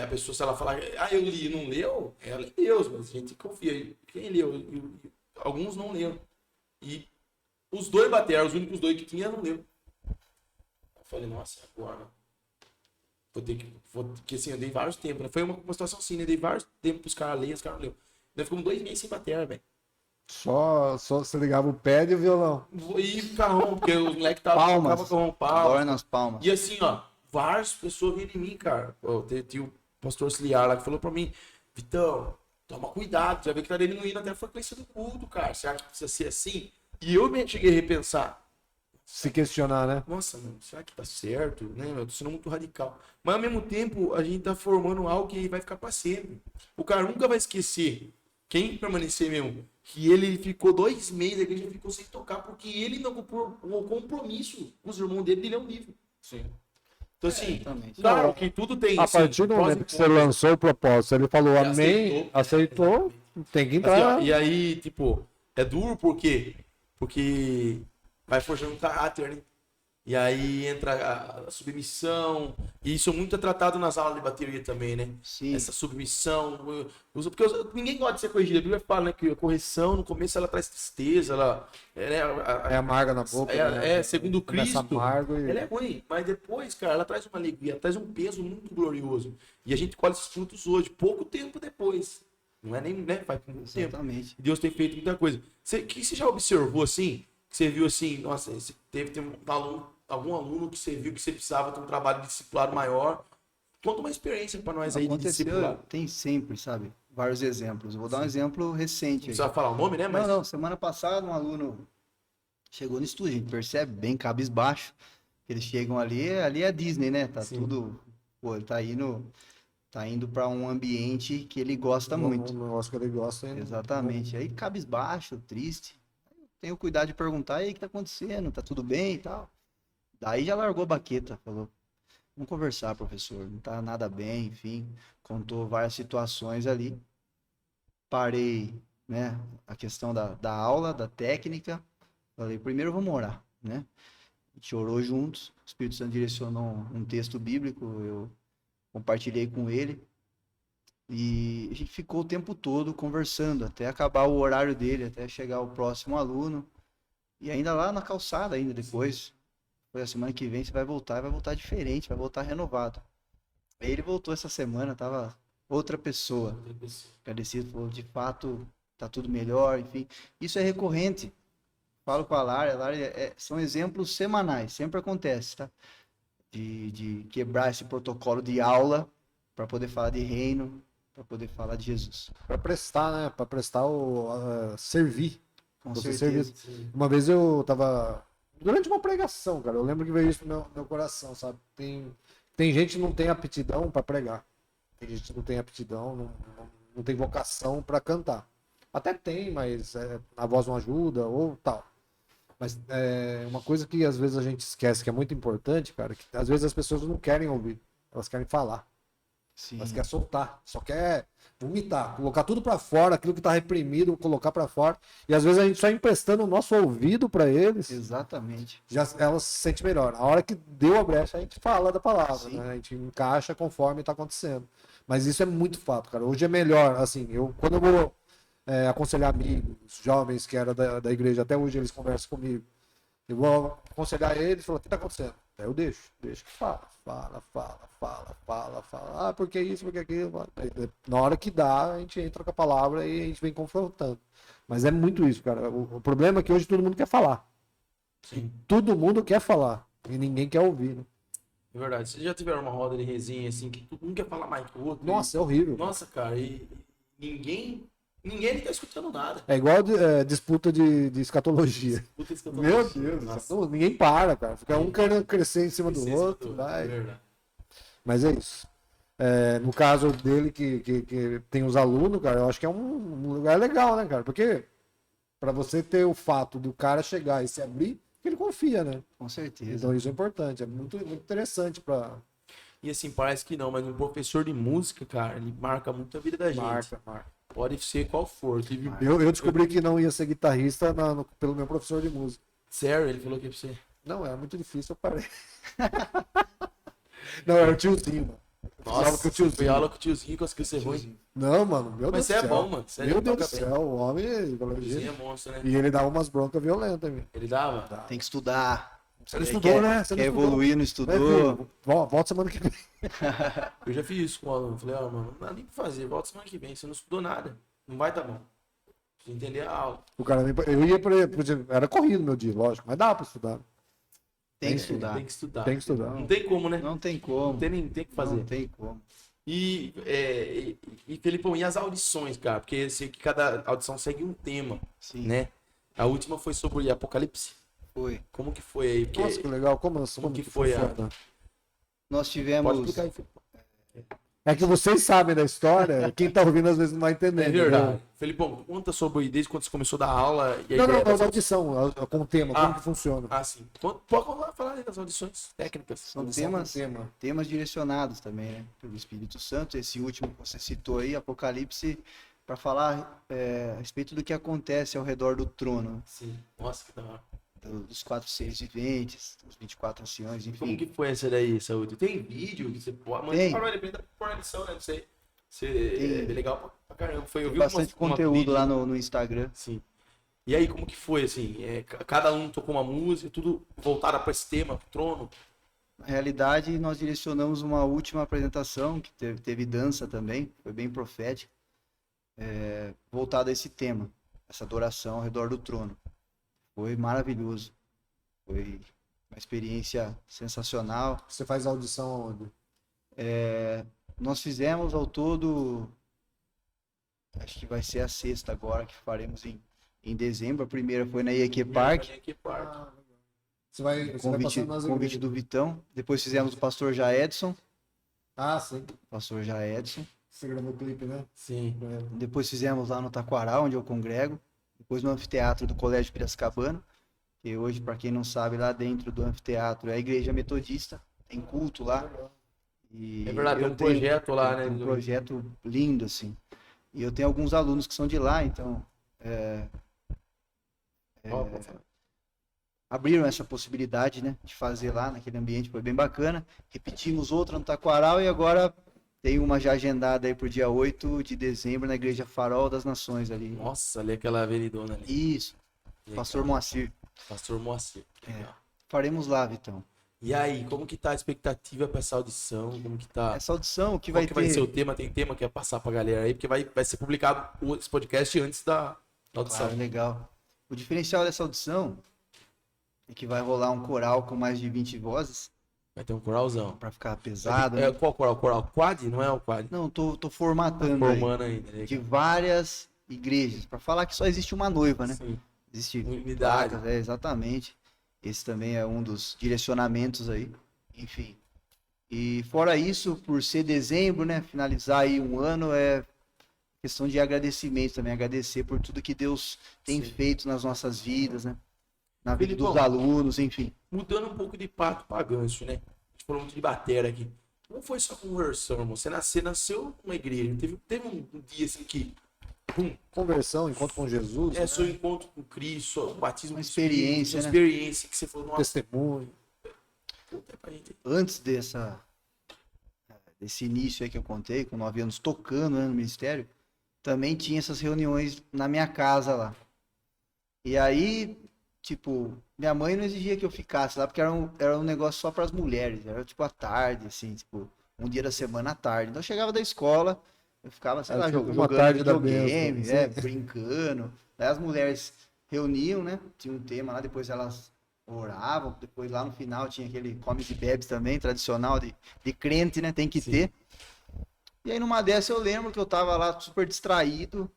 A pessoa, se ela falar, eu li e não leu, ela é Deus, mas a gente confia. Quem leu? Alguns não leram. E os 2 bateram, os únicos 2 que tinha, não leu. Eu falei, nossa, agora. Porque assim, eu dei vários tempos, né? Foi uma situação assim, né? Dei vários tempos pros caras lerem, os caras não leram. Nós ficamos 2 meses sem bater, velho. Só você ligava o pé e o violão. E carrão, porque os moleques Palmas. com palmas. Dói nas palmas. E assim, ó, várias pessoas viram em mim, cara. Tinha o pastor Ciliar lá que falou pra mim, Vitão, toma cuidado, já vê que tá diminuindo até a frequência do culto, cara. Será que precisa ser assim? E eu me cheguei a repensar. Se questionar, né? Nossa, mano, será que tá certo? Né? Eu tô sendo muito radical. Mas ao mesmo tempo, a gente tá formando algo que vai ficar pra sempre. O cara nunca vai esquecer, quem permanecer mesmo, que ele ficou 2 meses, a igreja ficou sem tocar, porque ele não comprou o compromisso com os irmãos dele de ler um livro. Sim. Então, assim, Exatamente. claro que tudo tem. A assim, partir do prós e momento que você contras. lançou o propósito, ele falou Ele amém, aceitou, tem que Assim, entrar. ó, e aí, tipo, é duro porque vai forjando um caráter, né? E aí entra a submissão. E isso muito é tratado nas aulas de bateria também, né? Sim. Essa submissão. Porque ninguém gosta de ser corrigido. A Bíblia fala, né, que a correção, no começo, ela traz tristeza, ela. É amarga na boca. né? Segundo Começa Cristo. amargo e... Ela é ruim, mas depois, cara, ela traz uma alegria, ela traz um peso muito glorioso. E a gente colhe esses frutos hoje, pouco tempo depois. Não é nem, né? Faz muito tempo. Exatamente. Deus tem feito muita coisa. Você já observou assim? Que você viu assim, nossa, você teve algum aluno que você viu que você precisava ter um trabalho de discipulado maior? Conta uma experiência para nós aí de discipulado. Tem sempre, sabe? Vários exemplos. Eu vou dar um exemplo recente. Não precisa falar o nome, né? Mas... Não. Semana passada um aluno chegou no estúdio. A gente percebe bem cabisbaixo. Eles chegam ali é a Disney, né? Tá Sim. tudo... Pô, ele tá indo para um ambiente que ele gosta muito. Um negócio que ele gosta. hein? Exatamente. Aí cabisbaixo, triste. Tenho cuidado de perguntar, e aí, o que tá acontecendo? Tá tudo bem e tal? Daí já largou a baqueta, falou. vamos conversar, professor, não tá nada bem, enfim, contou várias situações ali. Parei, né, a questão da aula, da técnica, falei, primeiro vamos orar, né? A gente orou juntos, o Espírito Santo direcionou um texto bíblico, eu compartilhei com ele, e a gente ficou o tempo todo conversando, até acabar o horário dele, até chegar o próximo aluno, e ainda lá na calçada, ainda depois, foi a semana que vem você vai voltar, e vai voltar diferente, vai voltar renovado. Aí ele voltou essa semana, tava outra pessoa, agradecido, falou, de fato, tá tudo melhor, enfim. Isso é recorrente. Falo com a Lara são exemplos semanais, sempre acontece, tá? De quebrar esse protocolo de aula para poder falar de reino, para poder falar de Jesus. Para prestar, né? Para prestar servir. Com Você certeza. servir. Uma vez eu tava durante uma pregação, cara, eu lembro que veio isso no meu coração, sabe? Tem gente que não tem aptidão para pregar. Tem gente que não tem aptidão, não tem vocação para cantar. Até tem, mas a voz não ajuda ou tal. Mas é uma coisa que às vezes a gente esquece, que é muito importante, cara, que às vezes as pessoas não querem ouvir, elas querem falar. Sim. Elas querem soltar, só quer vomitar, colocar tudo pra fora, aquilo que tá reprimido, colocar pra fora. E às vezes a gente só emprestando o nosso ouvido pra eles, Exatamente. já elas se sentem melhor. A hora que deu a brecha, a gente fala da palavra, Sim. né? A gente encaixa conforme tá acontecendo. Mas isso é muito fato, cara. Hoje é melhor, assim, quando eu vou aconselhar amigos, jovens que eram da igreja, até hoje eles conversam comigo. Eu vou aconselhar eles, falar, o que tá acontecendo? Aí eu deixo que fala. Ah, por que isso, por que aquilo? Na hora que dá, a gente entra com a palavra e a gente vem confrontando. Mas é muito isso, cara. O problema é que hoje todo mundo quer falar. Sim. Todo mundo quer falar. E ninguém quer ouvir, né? É verdade. Vocês já tiveram uma roda de resenha assim que todo mundo quer falar mais que o outro? Nossa, é horrível. Nossa, cara, e ninguém tá escutando nada. É igual disputa de escatologia. Puta isso que eu tô Meu falando. Deus, Nossa, não, ninguém para, cara. Fica um querendo crescer em cima do licença, outro, doutor. vai. É verdade. Mas é isso. No caso dele, que tem os alunos, cara, eu acho que é um lugar legal, né, cara? Porque pra você ter o fato do cara chegar e se abrir, que ele confia, né? Com certeza. Então isso é importante, é muito, muito interessante pra E assim, parece que não, mas um professor de música, cara, ele marca muito a vida da gente. marca. Pode ser qual for. Teve... Eu descobri que não ia ser guitarrista pelo meu professor de música. Sério, ele falou que pra você. Não, era muito difícil, eu parei. Não, era o tiozinho, mano. Eu precisava que o Nossa, foi tiozinho. aula com o tiozinho, conseguiu ser ruim. Não, mano, meu Mas Deus você do é céu. bom, mano. Você Meu Deus do toca bem. céu, o homem, O tiozinho é monstro, né? e ele dá umas broncas violentas, meu. Ele dava? Tem que estudar. Você não estudou, né? Você Quer não estudou. evoluir, não Vai, estudou. filho, volta semana que vem. Eu já fiz isso com o aluno. Falei, mano, não dá nem pra fazer. Volta semana que vem. Você não estudou nada. Não vai tá bom. Precisa entender a aula. O cara eu ia por exemplo, era corrido meu dia, lógico, mas dá pra estudar. Tem que estudar. Tem que estudar. Tem que estudar. Não tem como, né? Não tem como. Não tem nem tem que fazer. Não tem como. E Felipão, e as audições, cara? Porque eu sei que cada audição segue um tema, Sim, né? A última foi sobre Apocalipse. foi. Como que foi aí? Porque... Nossa, que legal. Como que foi a- funciona? Nós tivemos. Pode explicar aí, Felipão. É que vocês sabem da história, quem tá ouvindo às vezes não vai entender. É verdade. Felipão, conta sobre desde quando você começou a dar aula e a Não, ideia não, das a audição, com o tema, Ah. como que funciona. Ah, sim. Pode falar aí das audições técnicas. São Audição temas, com tema. temas direcionados também, né? Pelo Espírito Santo. Esse último que você citou aí, Apocalipse, para falar a respeito do que acontece ao redor do trono, Sim. Nossa, que da hora. dos 4 seres viventes, dos 24 anciões, Como enfim. que foi essa daí, Saúde? Tem vídeo que você pode. Mãe, Tem. parou ele bem da por lição, né? Não sei. Tem. É bem legal pra caramba. Foi, eu Tem vi bastante uma conteúdo vídeo. lá no Instagram. Sim. E aí, como que foi, assim? Cada um tocou uma música, tudo voltado pra esse tema, pro trono. Na realidade, nós direcionamos uma última apresentação, que teve dança também, foi bem profética, voltada a esse tema, essa adoração ao redor do trono. Foi maravilhoso. Foi uma experiência sensacional. Você faz audição onde? Nós fizemos ao todo, acho que vai ser a 6ª agora, que faremos em dezembro. A primeira foi na IEQ Park, IEQ Park. Você vai passando nas convite igrejas. do Vitão. Depois fizemos o pastor Jaedson. Ah, sim. Pastor Jaedson. Você gravou o clipe, né? Sim. Depois fizemos lá no Taquaral, onde eu congrego. Depois no anfiteatro do Colégio Piracicabana, que hoje, para quem não sabe, lá dentro do anfiteatro é a igreja metodista, tem culto lá. E É verdade, tem eu um projeto lá, né? um projeto lindo, assim. E eu tenho alguns alunos que são de lá, então Ó, pode falar. abriram essa possibilidade, né, de fazer lá naquele ambiente, foi bem bacana. Repetimos outra no Taquaral e agora tem uma já agendada aí pro dia 8 de dezembro na Igreja Farol das Nações ali. Nossa, ali aquela veredona ali. Isso, Legal. Pastor Moacir. Pastor Moacir. Legal. Faremos lá, Vitão. E aí, como que tá a expectativa pra essa audição? Como que tá? Essa audição que Qual vai que vai ser o ter... tema? Tem tema que é passar pra galera aí? Porque vai ser publicado esse podcast antes da audição. Claro, legal. O diferencial dessa audição é que vai rolar um coral com mais de 20 vozes, Vai ter um coralzão. para ficar pesado, É, né? qual coral? Coral quad? Não é o quad? Não, tô formatando aí. Formando ainda, né? De várias igrejas, para falar que só existe uma noiva, né? Sim. Existe Unidade. placas, exatamente. Esse também é um dos direcionamentos aí. Enfim. E fora isso, por ser dezembro, né? Finalizar aí um ano é questão de agradecimento também. Agradecer por tudo que Deus tem Sim. feito nas nossas vidas, né? Na vida Felipão, dos alunos, enfim. Mudando um pouco de pato pra gancho, né? A gente falou muito de batera aqui. Como foi sua conversão, irmão? Você nasceu numa igreja. Teve um dia assim que. Pum, Conversão, encontro com Jesus, é né? seu encontro com Cristo, o batismo Uma com o Espírito, experiência, uma né? experiência que você falou, nossa, Testemunho. conta pra gente. Antes desse início aí que eu contei, com 9 anos tocando, né, no ministério, também tinha essas reuniões na minha casa lá. E aí, tipo, minha mãe não exigia que eu ficasse lá, porque era um negócio só para as mulheres, era tipo à tarde, assim, tipo, um dia da semana à tarde. Então eu chegava da escola, eu ficava, sei Era lá, tipo uma jogando tarde da videogame, bênção, brincando. Daí as mulheres reuniam, né? Tinha um tema lá, depois elas oravam, depois lá no final tinha aquele comes e bebes também, tradicional de crente, né? Tem que Sim. ter. E aí numa dessa eu lembro que eu tava lá super distraído,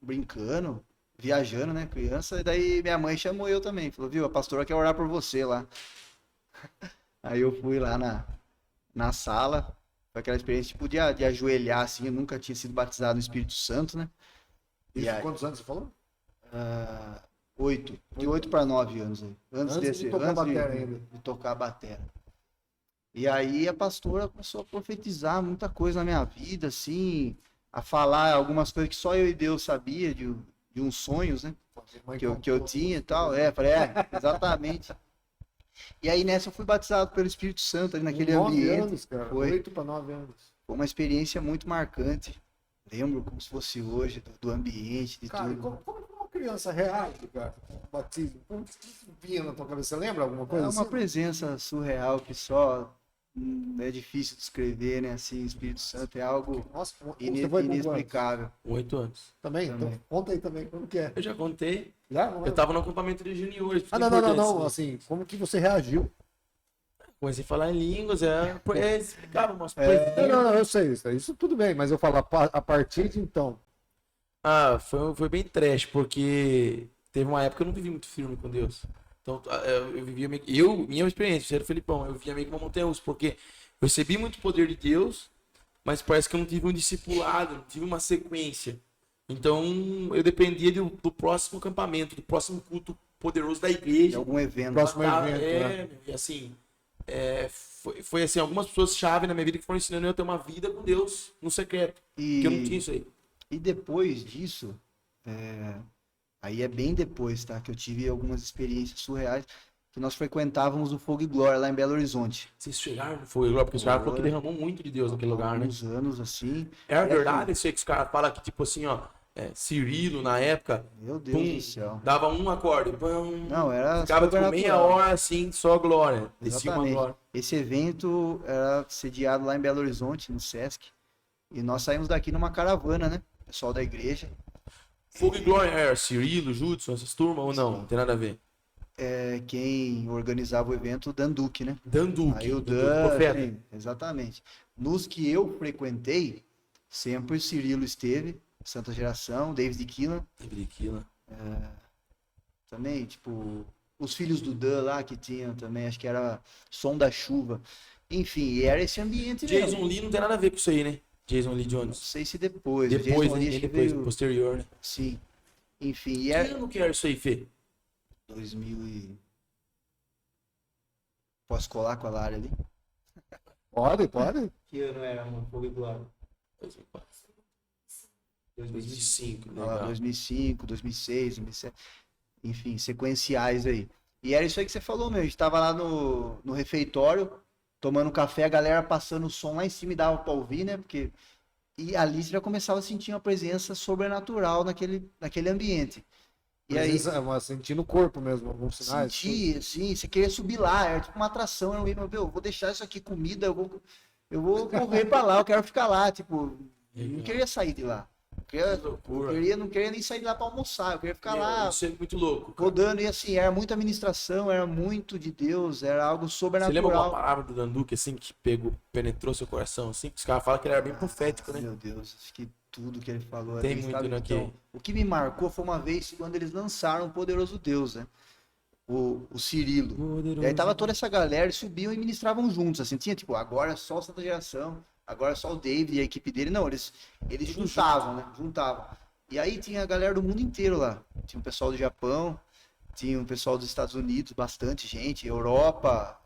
brincando, viajando, né, criança, e daí minha mãe chamou eu também, falou, viu, a pastora quer orar por você lá. Aí eu fui lá na sala, foi aquela experiência tipo de ajoelhar assim, eu nunca tinha sido batizado no Espírito Santo, né? E Isso, aí, quantos anos você falou? 8, de 8 para 9 anos aí. Antes de tocar batera ainda. de tocar a batera. E aí a pastora começou a profetizar muita coisa na minha vida, assim, a falar algumas coisas que só eu e Deus sabia de uns sonhos, né? Que eu tinha e tal. Falei, exatamente. E aí nessa eu fui batizado pelo Espírito Santo ali naquele 9 ambiente. anos, cara. Foi. 8 para 9 anos. Foi uma experiência muito marcante. Lembro como se fosse hoje, do ambiente, de Cara, tudo. como uma criança reage, cara, com batismo? Como que isso vinha na tua cabeça? Você lembra alguma É coisa uma assim? presença surreal que só é difícil descrever, né? Assim, o Espírito Santo é algo Nossa, você foi com quantos? inexplicável. 8 anos. Também? Também. Então, conta aí também, como que é? Eu já contei. Já? Não Eu lembro. tava no acampamento de juniores. Ah, não, assim, como que você reagiu? Comecei a falar em línguas, explicava umas Não, coisas. eu sei, isso tudo bem, mas eu falo, a partir de então, Ah, foi bem trash, porque teve uma época que eu não vivi muito firme com Deus. Então, eu vivia meio que. Minha experiência, eu era o Felipão, eu vivia meio que uma montanha russa, porque eu recebi muito poder de Deus, mas parece que eu não tive um discipulado, não tive uma sequência. Então, eu dependia do próximo acampamento, do próximo culto poderoso da De igreja. algum evento. Próximo Ah, evento, né? e assim, foi assim, algumas pessoas-chave na minha vida que foram ensinando eu a ter uma vida com Deus no secreto. Porque eu não tinha isso aí. E depois disso, aí é bem depois, tá? Que eu tive algumas experiências surreais, que nós frequentávamos o Fogo e Glória lá em Belo Horizonte. Vocês chegaram no fogo agora, porque os caras falaram que derramou muito de Deus naquele lugar, né? Alguns anos assim. É E verdade isso aí que os caras falam que, tipo assim, ó, Cirilo, na época, Meu Deus pum, do céu. dava um acorde, pum, Não, era ficava tipo meia sobrenatural. hora assim, só glória. Descia uma Exatamente. glória. Esse evento era sediado lá em Belo Horizonte, no Sesc. E nós saímos daqui numa caravana, né? Pessoal da igreja. Fogo e glória era Cirilo, Judson, essas turmas ou não? Não tem nada a ver. Quem organizava o evento, o Dan Duque, né? Danduque, Aí o Danduque, Dan, profeta. sim, exatamente. Nos que eu frequentei, sempre o Cirilo esteve, Santa Geração, David Keelan, David Keelan. também, tipo, os filhos do Dan lá que tinham também, acho que era Som da Chuva. Enfim, e era esse ambiente Jason mesmo. Lee não tem nada a ver com isso aí, né? Jason Lee Não Jones. sei se depois. o Depois, Jason né? Lee, acho que Depois, veio- posterior, né? Sim. Enfim, e Que era ano que era isso aí, Fê? 2000 e... Posso colar com a Lara ali? Pode, pode. Que ano era o Fogo e Glória? 2004. 2005, Ah, legal. 2005, 2006, 2007, enfim, sequenciais aí. E era isso aí que você falou, meu. A gente tava lá no refeitório, tomando café, a galera passando o som lá em cima e dava pra ouvir, né? Porque... E ali você já começava a sentir uma presença sobrenatural naquele ambiente. E aí, Mas sentindo o corpo mesmo, alguns sinais. sentia, assim, você queria subir lá, era tipo uma atração, eu vou deixar isso aqui comida, eu vou correr pra lá, eu quero ficar lá, tipo, não queria sair de lá. Não queria nem sair de lá pra almoçar, eu queria ficar lá Isso é muito louco. Cara. rodando, e assim, era muita administração, era muito de Deus, era algo Você lembra alguma sobrenatural. palavra do Danduque, assim, que penetrou seu coração, assim? Os caras falam que ele era bem profético, né? Meu Deus, acho que tudo que ele falou Tem ali, muito, sabe? né, Então, que- o que me marcou foi uma vez quando eles lançaram o Poderoso Deus, né? O Cirilo. E aí tava toda essa galera, eles subiam e ministravam juntos, assim, tinha tipo, agora é só o Santa Geração, agora é só o David e a equipe dele. Não, eles juntavam, né? Juntavam. E aí tinha a galera do mundo inteiro lá. Tinha o pessoal do Japão, tinha o pessoal dos Estados Unidos, bastante gente, Europa,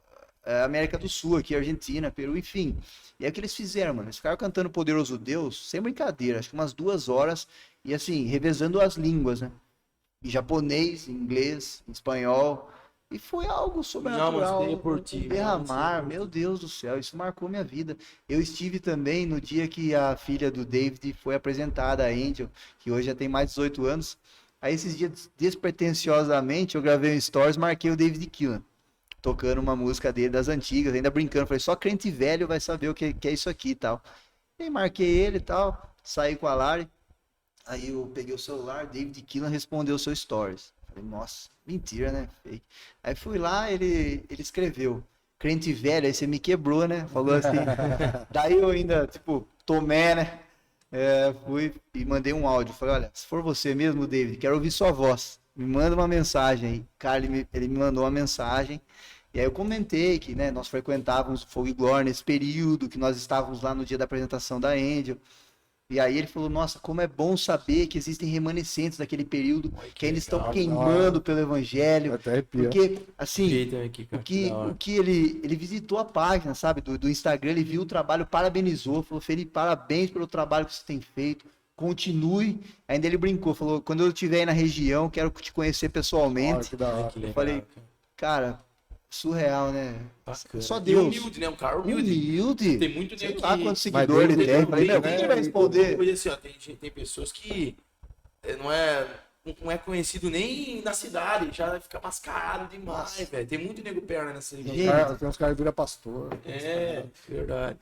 América do Sul, aqui, Argentina, Peru, enfim. E aí o que eles fizeram, mano? Eles ficaram cantando Poderoso Deus, sem brincadeira, acho que umas 2 horas, e assim, revezando as línguas, né? Em japonês, em inglês, em espanhol. E foi algo sobrenatural, Não, mas por ti, um derramar, mano, meu Deus do céu, isso marcou minha vida. Eu estive também no dia que a filha do David foi apresentada, a Angel, que hoje já tem mais de 18 anos. Aí esses dias, despretensiosamente, eu gravei um stories, marquei o David Keelan, tocando uma música dele das antigas, ainda brincando, falei, só crente velho vai saber o que é isso aqui e tal. E aí marquei ele e tal, saí com a Lari. Aí eu peguei o celular, David Keelan respondeu o seu stories. Falei, nossa, mentira, né? Fake. Aí fui lá, ele escreveu, crente velho, aí você me quebrou, né? Falou assim. Daí eu ainda, tipo, tomé, né? Fui e mandei um áudio. Falei, olha, se for você mesmo, David, quero ouvir sua voz. Me manda uma mensagem aí. Cara, ele me mandou uma mensagem. E aí eu comentei que, né, nós frequentávamos o Fogo e Glória nesse período, que nós estávamos lá no dia da apresentação da Angel. E aí ele falou, nossa, como é bom saber que existem remanescentes daquele período que ainda estão queimando pelo evangelho. Até arrepia. Porque, assim, Jeito aqui, cara. o que ele visitou a página, sabe, do Instagram, ele viu o trabalho, parabenizou, falou, Felipe, parabéns pelo trabalho que você tem feito, continue. Ainda ele brincou, falou, quando eu estiver aí na região, quero te conhecer Olha, pessoalmente. que da hora. Que legal, falei, cara, surreal, né? Bacana. Só E Deus. humilde, né? Um cara humilde. Humilde. Tem muito Sei nego lá que... quantos seguidores ele Deus tem. Falei, meu, quem que vai responder? Porque, assim, ó, tem pessoas que não é conhecido nem na cidade, já fica mascarado demais, velho. Tem muito nego perna nessa Gente, região. Tem uns caras que viram pastor. É, verdade.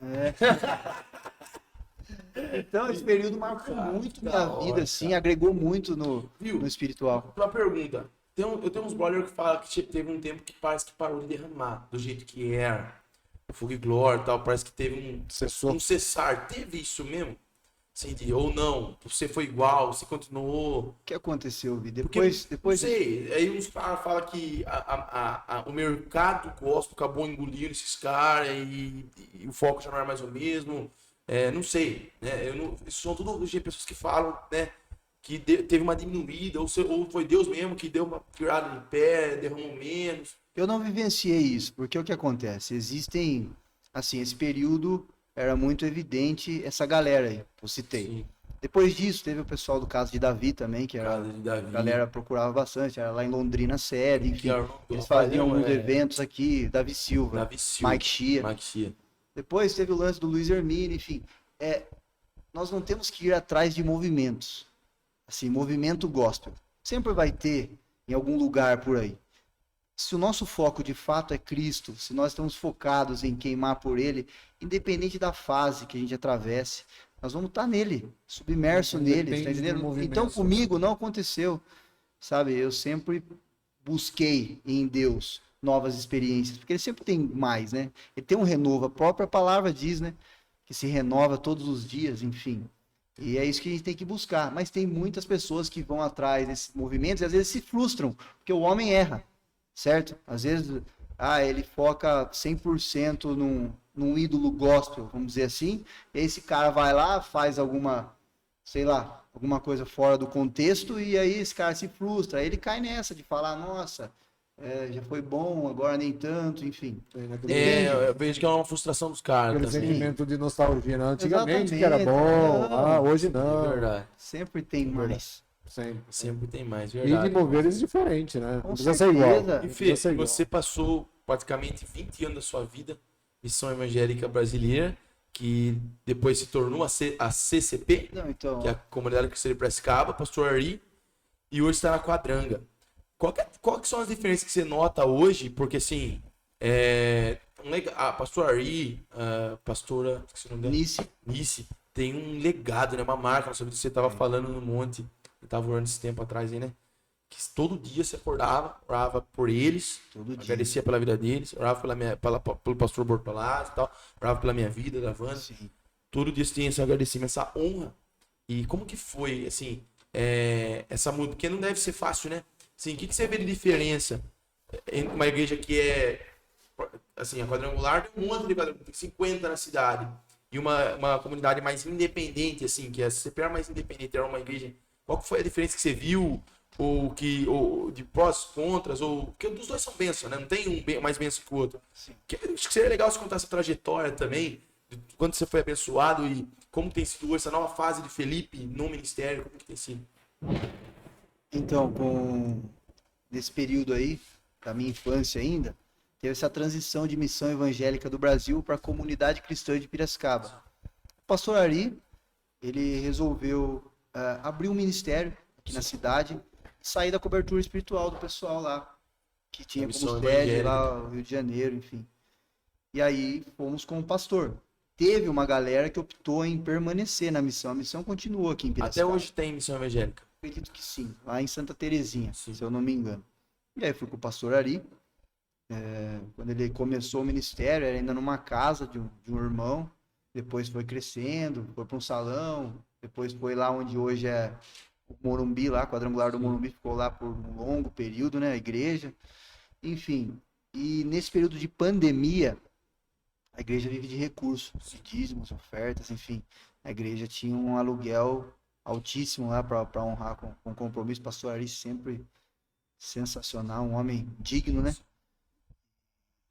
Então, esse período marcou muito que da minha hora, vida, assim, agregou muito no Viu? espiritual. Uma pergunta. Eu tenho uns brothers que falam que teve um tempo que parece que parou de derramar, do jeito que era. Fogo e Glória e tal, parece que teve Cessou. um cessar. Teve isso mesmo? Assim, ou não? Você foi igual, você continuou? O que aconteceu, Vi? Porque, Depois não sei, aí uns caras falam que o mercado gospel acabou engolindo esses caras e o foco já não era mais o mesmo. Não sei, né? Isso são tudo pessoas que falam, né? Que teve uma diminuída, ou foi Deus mesmo que deu uma tirada de pé, derramou menos. eu não vivenciei isso, porque o que acontece? Existem, assim, esse período era muito evidente essa galera aí, que eu citei. Sim, Depois disso, teve o pessoal do caso de Davi também, que era, casa de Davi. a galera procurava bastante, era lá em Londrina a sede, enfim. Que Eles faziam alguns é, eventos aqui, Davi Silva, Davi Silva, Mike Shea. Mike Shea. Depois teve o lance do Luiz Hermínio, enfim. Nós não temos que ir atrás de movimentos. Assim, movimento gospel. Sempre vai ter em algum lugar por aí. Se o nosso foco de fato é Cristo, se nós estamos focados em queimar por Ele, independente da fase que a gente atravesse, nós vamos estar nele, submerso nele, tá Depende do entendendo? movimento. Então comigo não aconteceu, sabe? Eu sempre busquei em Deus novas experiências, porque Ele sempre tem mais, né? Ele tem um renovo, a própria palavra diz, né? Que se renova todos os dias, enfim. E é isso que a gente tem que buscar. Mas tem muitas pessoas que vão atrás desses movimentos e às vezes se frustram, porque o homem erra, certo? Às vezes, ele foca 100% num ídolo gospel, vamos dizer assim, e esse cara vai lá, faz alguma, sei lá, alguma coisa fora do contexto, e aí esse cara se frustra, aí ele cai nessa de falar, nossa, já foi bom, agora nem tanto, enfim. Eu vejo que é uma frustração dos caras Aquele também. sentimento de nostalgia, né? Antigamente que Exatamente. era bom, Não. hoje É não. verdade. Sempre tem mais. Sempre. Sempre tem mais, E de verdade. moveres diferente, né? Não Com precisa ser igual. certeza. Não E precisa Fê, ser igual. você passou praticamente 20 anos da sua vida, Missão Evangélica Brasileira, que depois se tornou a CCP, Não, então, que é a Comunidade Cristã de Piracicaba, Pastor Ari, e hoje está na Quadranga. Qual que são as diferenças que você nota hoje? Porque assim, a Pastor Ari, a pastora, esqueci o nome dela, Nice, tem um legado, né? Uma marca na sua vida. Você estava falando no monte, eu estava orando esse tempo atrás aí, né? Que todo dia você acordava, orava por eles, todo dia. agradecia pela vida deles, orava pelo pastor Bortolazzi e tal, orava pela minha vida, da Wanda. Sim. Todo dia você tem esse agradecimento, essa honra. E como que foi, assim, essa mudança? Porque não deve ser fácil, né? Assim, o que você vê de diferença entre uma igreja que assim, a Quadrangular tem um monte de quadrangular, tem 50 na cidade, e uma comunidade mais independente, assim, que a CCP era mais independente, era uma igreja. Qual que foi a diferença que você viu? Ou de prós, contras, porque os dois são bênçãos, né? Não tem um mais bênção que o outro. Sim. Acho que seria legal você contar essa trajetória também, de quando você foi abençoado e como tem sido essa nova fase de Felipe no ministério, como que tem sido? Então, nesse período aí, da minha infância ainda, teve essa transição de missão evangélica do Brasil para a comunidade cristã de Piracicaba. O pastor Ari, ele resolveu abrir um ministério aqui na cidade, sair da cobertura espiritual do pessoal lá, que tinha como sede lá no Rio de Janeiro, enfim. E aí fomos com o pastor. Teve uma galera que optou em permanecer na missão. A missão continuou aqui em Piracicaba. Até hoje tem missão evangélica? Acredito que sim, lá em Santa Terezinha, Sim. se eu não me engano. E aí fui com o pastor Ari. Quando ele começou o ministério, era ainda numa casa de um irmão. Depois foi crescendo, foi para um salão. Depois foi lá onde hoje é o Morumbi, lá, Quadrangular do Morumbi, ficou lá por um longo período, né? A igreja. Enfim, e nesse período de pandemia, a igreja vive de recursos, de dízimos, ofertas, enfim. A igreja tinha um aluguel altíssimo lá para honrar com compromisso. O pastor Ari sempre sensacional, um homem digno, né?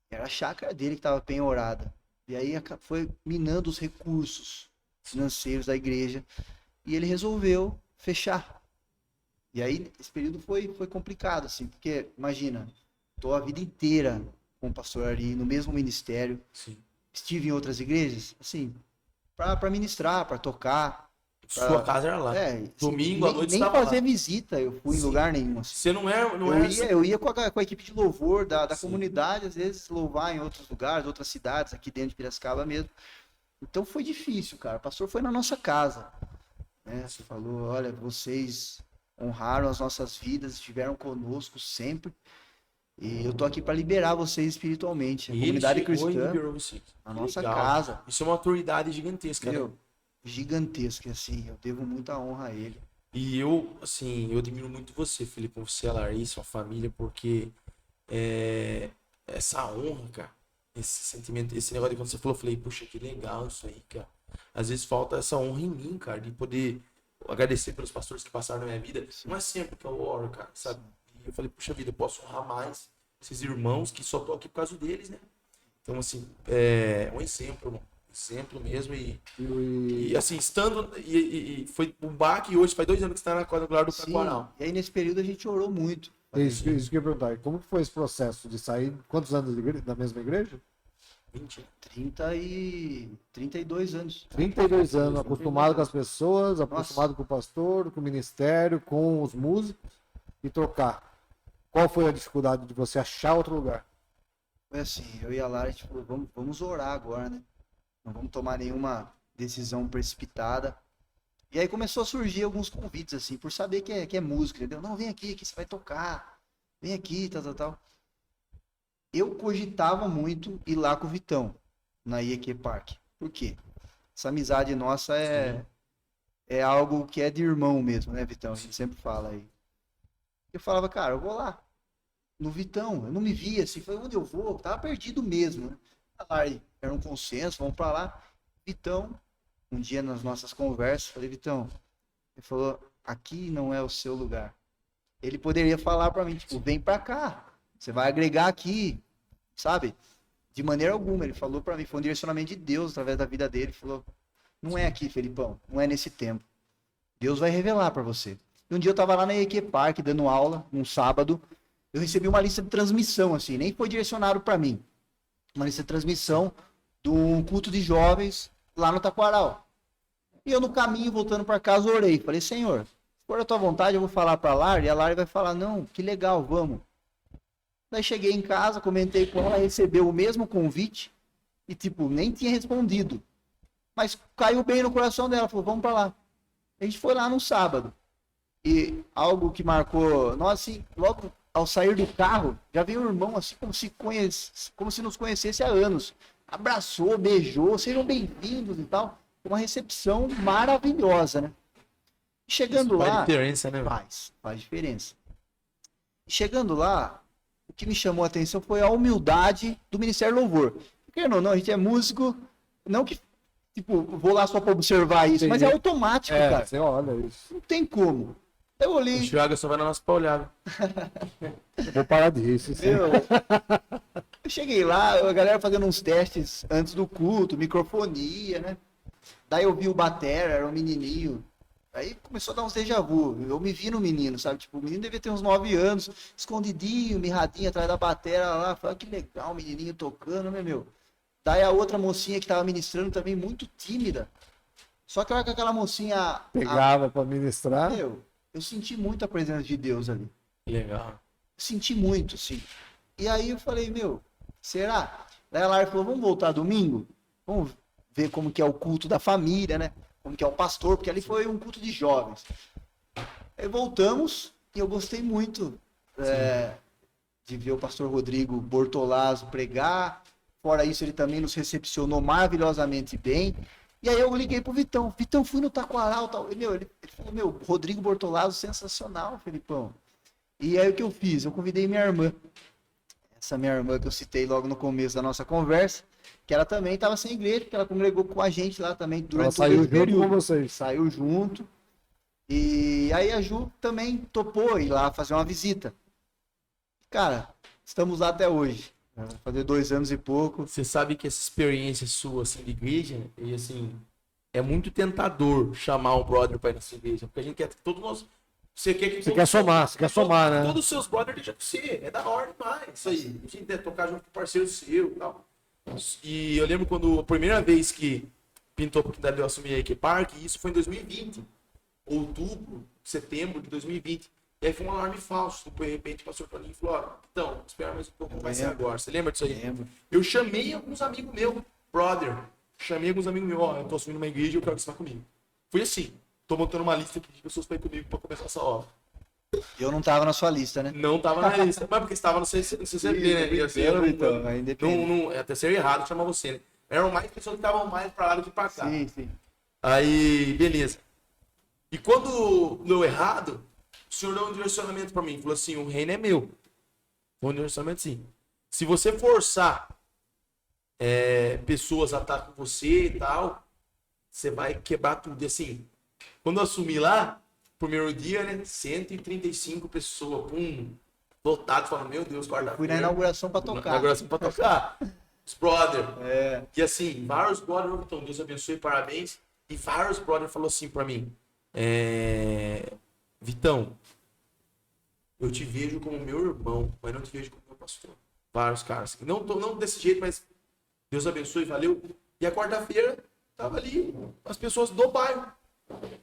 Era a chácara dele que estava penhorada. E aí foi minando os recursos financeiros da igreja. E ele resolveu fechar. E aí esse período foi complicado, assim, porque, imagina, tô a vida inteira com o pastor Ari, no mesmo ministério. Sim. Estive em outras igrejas, assim, para ministrar, para tocar. Sua casa era lá. Domingo à noite nem estava fazer lá. visita eu fui em lugar nenhum. Assim. Você não é. Eu ia com a equipe de louvor da Sim. comunidade, às vezes louvar em outros lugares, outras cidades, aqui dentro de Piracicaba mesmo. Então foi difícil, cara. O pastor foi na nossa casa. Né? Falou, olha, vocês honraram as nossas vidas, estiveram conosco sempre. E eu tô aqui para liberar vocês espiritualmente. A comunidade cristã, a nossa casa. Isso é uma autoridade gigantesca, né? Gigantesca, assim. Eu devo muita honra a ele. E eu, assim, eu admiro muito você, Felipe, você, a Larissa, sua família, porque essa honra, cara, esse sentimento, esse negócio de quando você falou, eu falei, puxa, que legal isso aí, cara. Às vezes falta essa honra em mim, cara, de poder agradecer pelos pastores que passaram na minha vida. Sim. Não é sempre que eu oro, cara, sabe? E eu falei, puxa vida, eu posso honrar mais esses irmãos que só tô aqui por causa deles, né? Então, assim, é um exemplo, irmão. Exemplo mesmo. E assim, estando. E foi um baque e hoje faz 2 anos que você está na Quadrangular do Taquaral. E aí nesse período a gente orou muito. Isso que eu ia perguntar. Como que foi esse processo de sair? Quantos anos da mesma igreja? 20. 32 anos. 32 anos, acostumado com as pessoas, acostumado com o pastor, com o ministério, com os músicos e trocar. Qual foi a dificuldade de você achar outro lugar? Foi assim, eu e a Lara, a gente falou, vamos orar agora, né? Não vamos tomar nenhuma decisão precipitada. E aí começou a surgir alguns convites, assim, por saber que é música, entendeu? Não, vem aqui que você vai tocar. Vem aqui, tal. Eu cogitava muito ir lá com o Vitão, na IEQ Park. Por quê? Essa amizade nossa é algo que é de irmão mesmo, né, Vitão? A gente sempre fala aí. Eu falava, cara, eu vou lá. No Vitão, eu não me via assim, falei, onde eu vou? Eu tava perdido mesmo, né? Aí, era um consenso, vamos pra lá. Vitão, um dia nas nossas conversas, falei, Vitão, ele falou, aqui não é o seu lugar. Ele poderia falar pra mim, tipo, vem pra cá, Você vai agregar aqui, sabe? De maneira alguma. Ele falou pra mim, foi um direcionamento de Deus através da vida dele. Ele falou, não é aqui, Felipão, não é nesse tempo. Deus vai revelar pra você. E um dia eu tava lá na EQ Park dando aula, num sábado. Eu recebi uma lista de transmissão, assim, nem foi direcionado pra mim. Uma lista de transmissão de um culto de jovens lá no Taquaral. E eu no caminho, voltando para casa, orei. Falei, Senhor, se for a tua vontade, eu vou falar para a Lari. E a Lari vai falar, não, que legal, vamos. Daí cheguei em casa, comentei com ela, recebeu o mesmo convite. E tipo, nem tinha respondido. Mas caiu bem no coração dela, falou, vamos para lá. A gente foi lá no sábado. E algo que marcou, nós assim, logo ao sair do carro, já veio o irmão assim, como se nos conhecesse há anos. Abraçou, beijou, sejam bem-vindos e tal. Uma recepção maravilhosa, né? Chegando lá... Faz diferença, né? Faz diferença. Chegando lá, o que me chamou a atenção foi a humildade do Ministério Louvor. Querendo ou não, a gente é músico, não que, tipo, vou lá só para observar isso, mas é automático, cara. Você olha isso. Não tem como. Eu olhei... O Thiago só vai na nossa pra olhar. Vou parar disso. Eu cheguei lá, a galera fazendo uns testes antes do culto, microfonia, né? Daí eu vi o batera, era um menininho. Aí começou a dar uns déjà vu. Eu me vi no menino, sabe? Tipo, o menino devia ter uns 9 anos, escondidinho, mirradinho atrás da batera lá. Falei, que legal, o menininho tocando, né, meu? Daí a outra mocinha que tava ministrando também, muito tímida. Só que a hora que aquela mocinha... Pegava pra ministrar. Meu, eu senti muito a presença de Deus ali. Legal. Senti muito, sim. E aí eu falei, meu, será? Daí a Lara falou, vamos voltar domingo? Vamos ver como que é o culto da família, né? Como que é o pastor, porque ali foi um culto de jovens. Aí voltamos e eu gostei muito de ver o pastor Rodrigo Bortolazzo pregar. Fora isso, ele também nos recepcionou maravilhosamente bem. E aí eu liguei pro Vitão. Vitão, fui no Taquaral, tal. E, meu, ele falou, meu, Rodrigo Bortolazzo, sensacional, Felipão. E aí o que eu fiz? Eu convidei minha irmã. Essa minha irmã que eu citei logo no começo da nossa conversa, que ela também estava sem igreja, porque ela congregou com a gente lá também durante todo esse período. Junto com vocês. Saiu junto. E aí a Ju também topou ir lá fazer uma visita. Cara, estamos lá até hoje. Vai fazer 2 anos e pouco. Você sabe que essa experiência sua, assim, de igreja, e assim, é muito tentador chamar um brother pra ir na sua igreja, porque a gente quer que todo nosso... Você quer somar, né? Todos os seus brothers deixam com você. É da hora demais. Isso aí. A gente deve tocar junto com parceiro seu e tal. E eu lembro quando a primeira vez que pintou a oportunidade de eu assumir a EQ Park, isso foi em 2020. Outubro, setembro de 2020. E aí foi um alarme falso. De repente o pastor Toninho falou, ó, então, espera mais um pouco, como vai ser agora. Você lembra disso aí? Lembro. Eu chamei alguns amigos meus, brother. Chamei alguns amigos meus, ó, eu tô assumindo uma igreja e eu quero que você vá comigo. Foi assim. Tô montando uma lista aqui de pessoas pra ir comigo pra começar essa obra. Eu não tava na sua lista, né? Não tava na lista. Mas porque estava no CCB, né? E assim, então, aí depende. é até ser errado chamar você, né? Eram mais pessoas que estavam mais pra lá do que pra cá. Sim. Aí, beleza. E quando deu errado, o senhor deu um direcionamento pra mim. Falou assim, o reino é meu. Foi um direcionamento assim. Se você forçar pessoas a estar com você e tal, você vai quebrar tudo. E assim, quando eu assumi lá, primeiro dia, né? 135 pessoas, lotado, falando, meu Deus, quarta-feira. Fui na inauguração pra tocar. Na inauguração pra tocar. Os brother. E assim, vários brother, então, Deus abençoe, parabéns. E vários brother falou assim pra mim, Vitão, eu te vejo como meu irmão, mas não te vejo como meu pastor. Vários caras. Não desse jeito, mas Deus abençoe, valeu. E a quarta-feira, tava ali, as pessoas do bairro.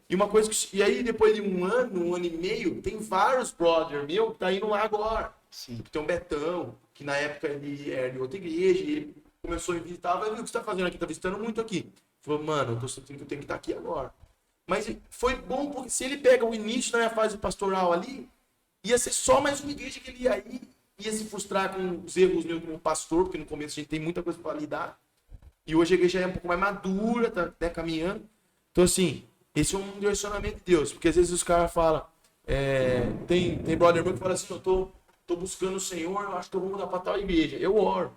E uma coisa e aí depois de um ano e meio, tem vários brother meu que tá indo lá agora. Sim. Tem um Betão, que na época ele era de outra igreja, e ele começou a visitar, o que você tá fazendo aqui? Tá visitando muito aqui. Falou, mano, eu tô sentindo que eu tenho que estar aqui agora. Mas foi bom porque se ele pega o início da minha fase pastoral ali, ia ser só mais uma igreja que ele ia se frustrar com os erros meus como pastor, porque no começo a gente tem muita coisa para lidar. E hoje a igreja é um pouco mais madura, tá até caminhando. Então assim, esse é um direcionamento de Deus, porque às vezes os caras falam, tem brother meu que fala assim, eu tô buscando o Senhor, eu acho que eu vou mudar para tal igreja. Eu oro.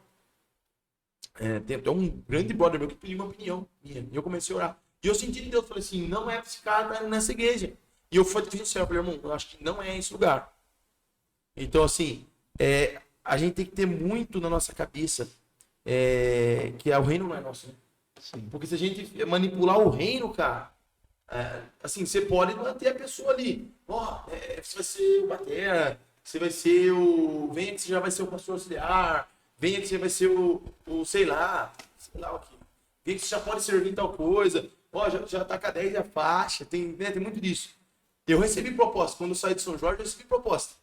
Tem um grande brother meu que pediu uma opinião minha, e eu comecei a orar. E eu senti de Deus, falei assim, não é esse cara que tá indo nessa igreja. E eu fui sincero, eu falei, irmão, eu acho que não é esse lugar. Então assim, a gente tem que ter muito na nossa cabeça que o reino não é nosso, né? Sim. Porque se a gente manipular o reino, cara, assim, você pode manter a pessoa ali. Você vai ser o batera, você vai ser o... Venha que você já vai ser o pastor auxiliar, venha que você vai ser sei lá o que. Venha que você já pode servir tal coisa. Já tá com a 10 a faixa, tem muito disso. Eu recebi proposta, quando eu saí de São Jorge, eu recebi proposta.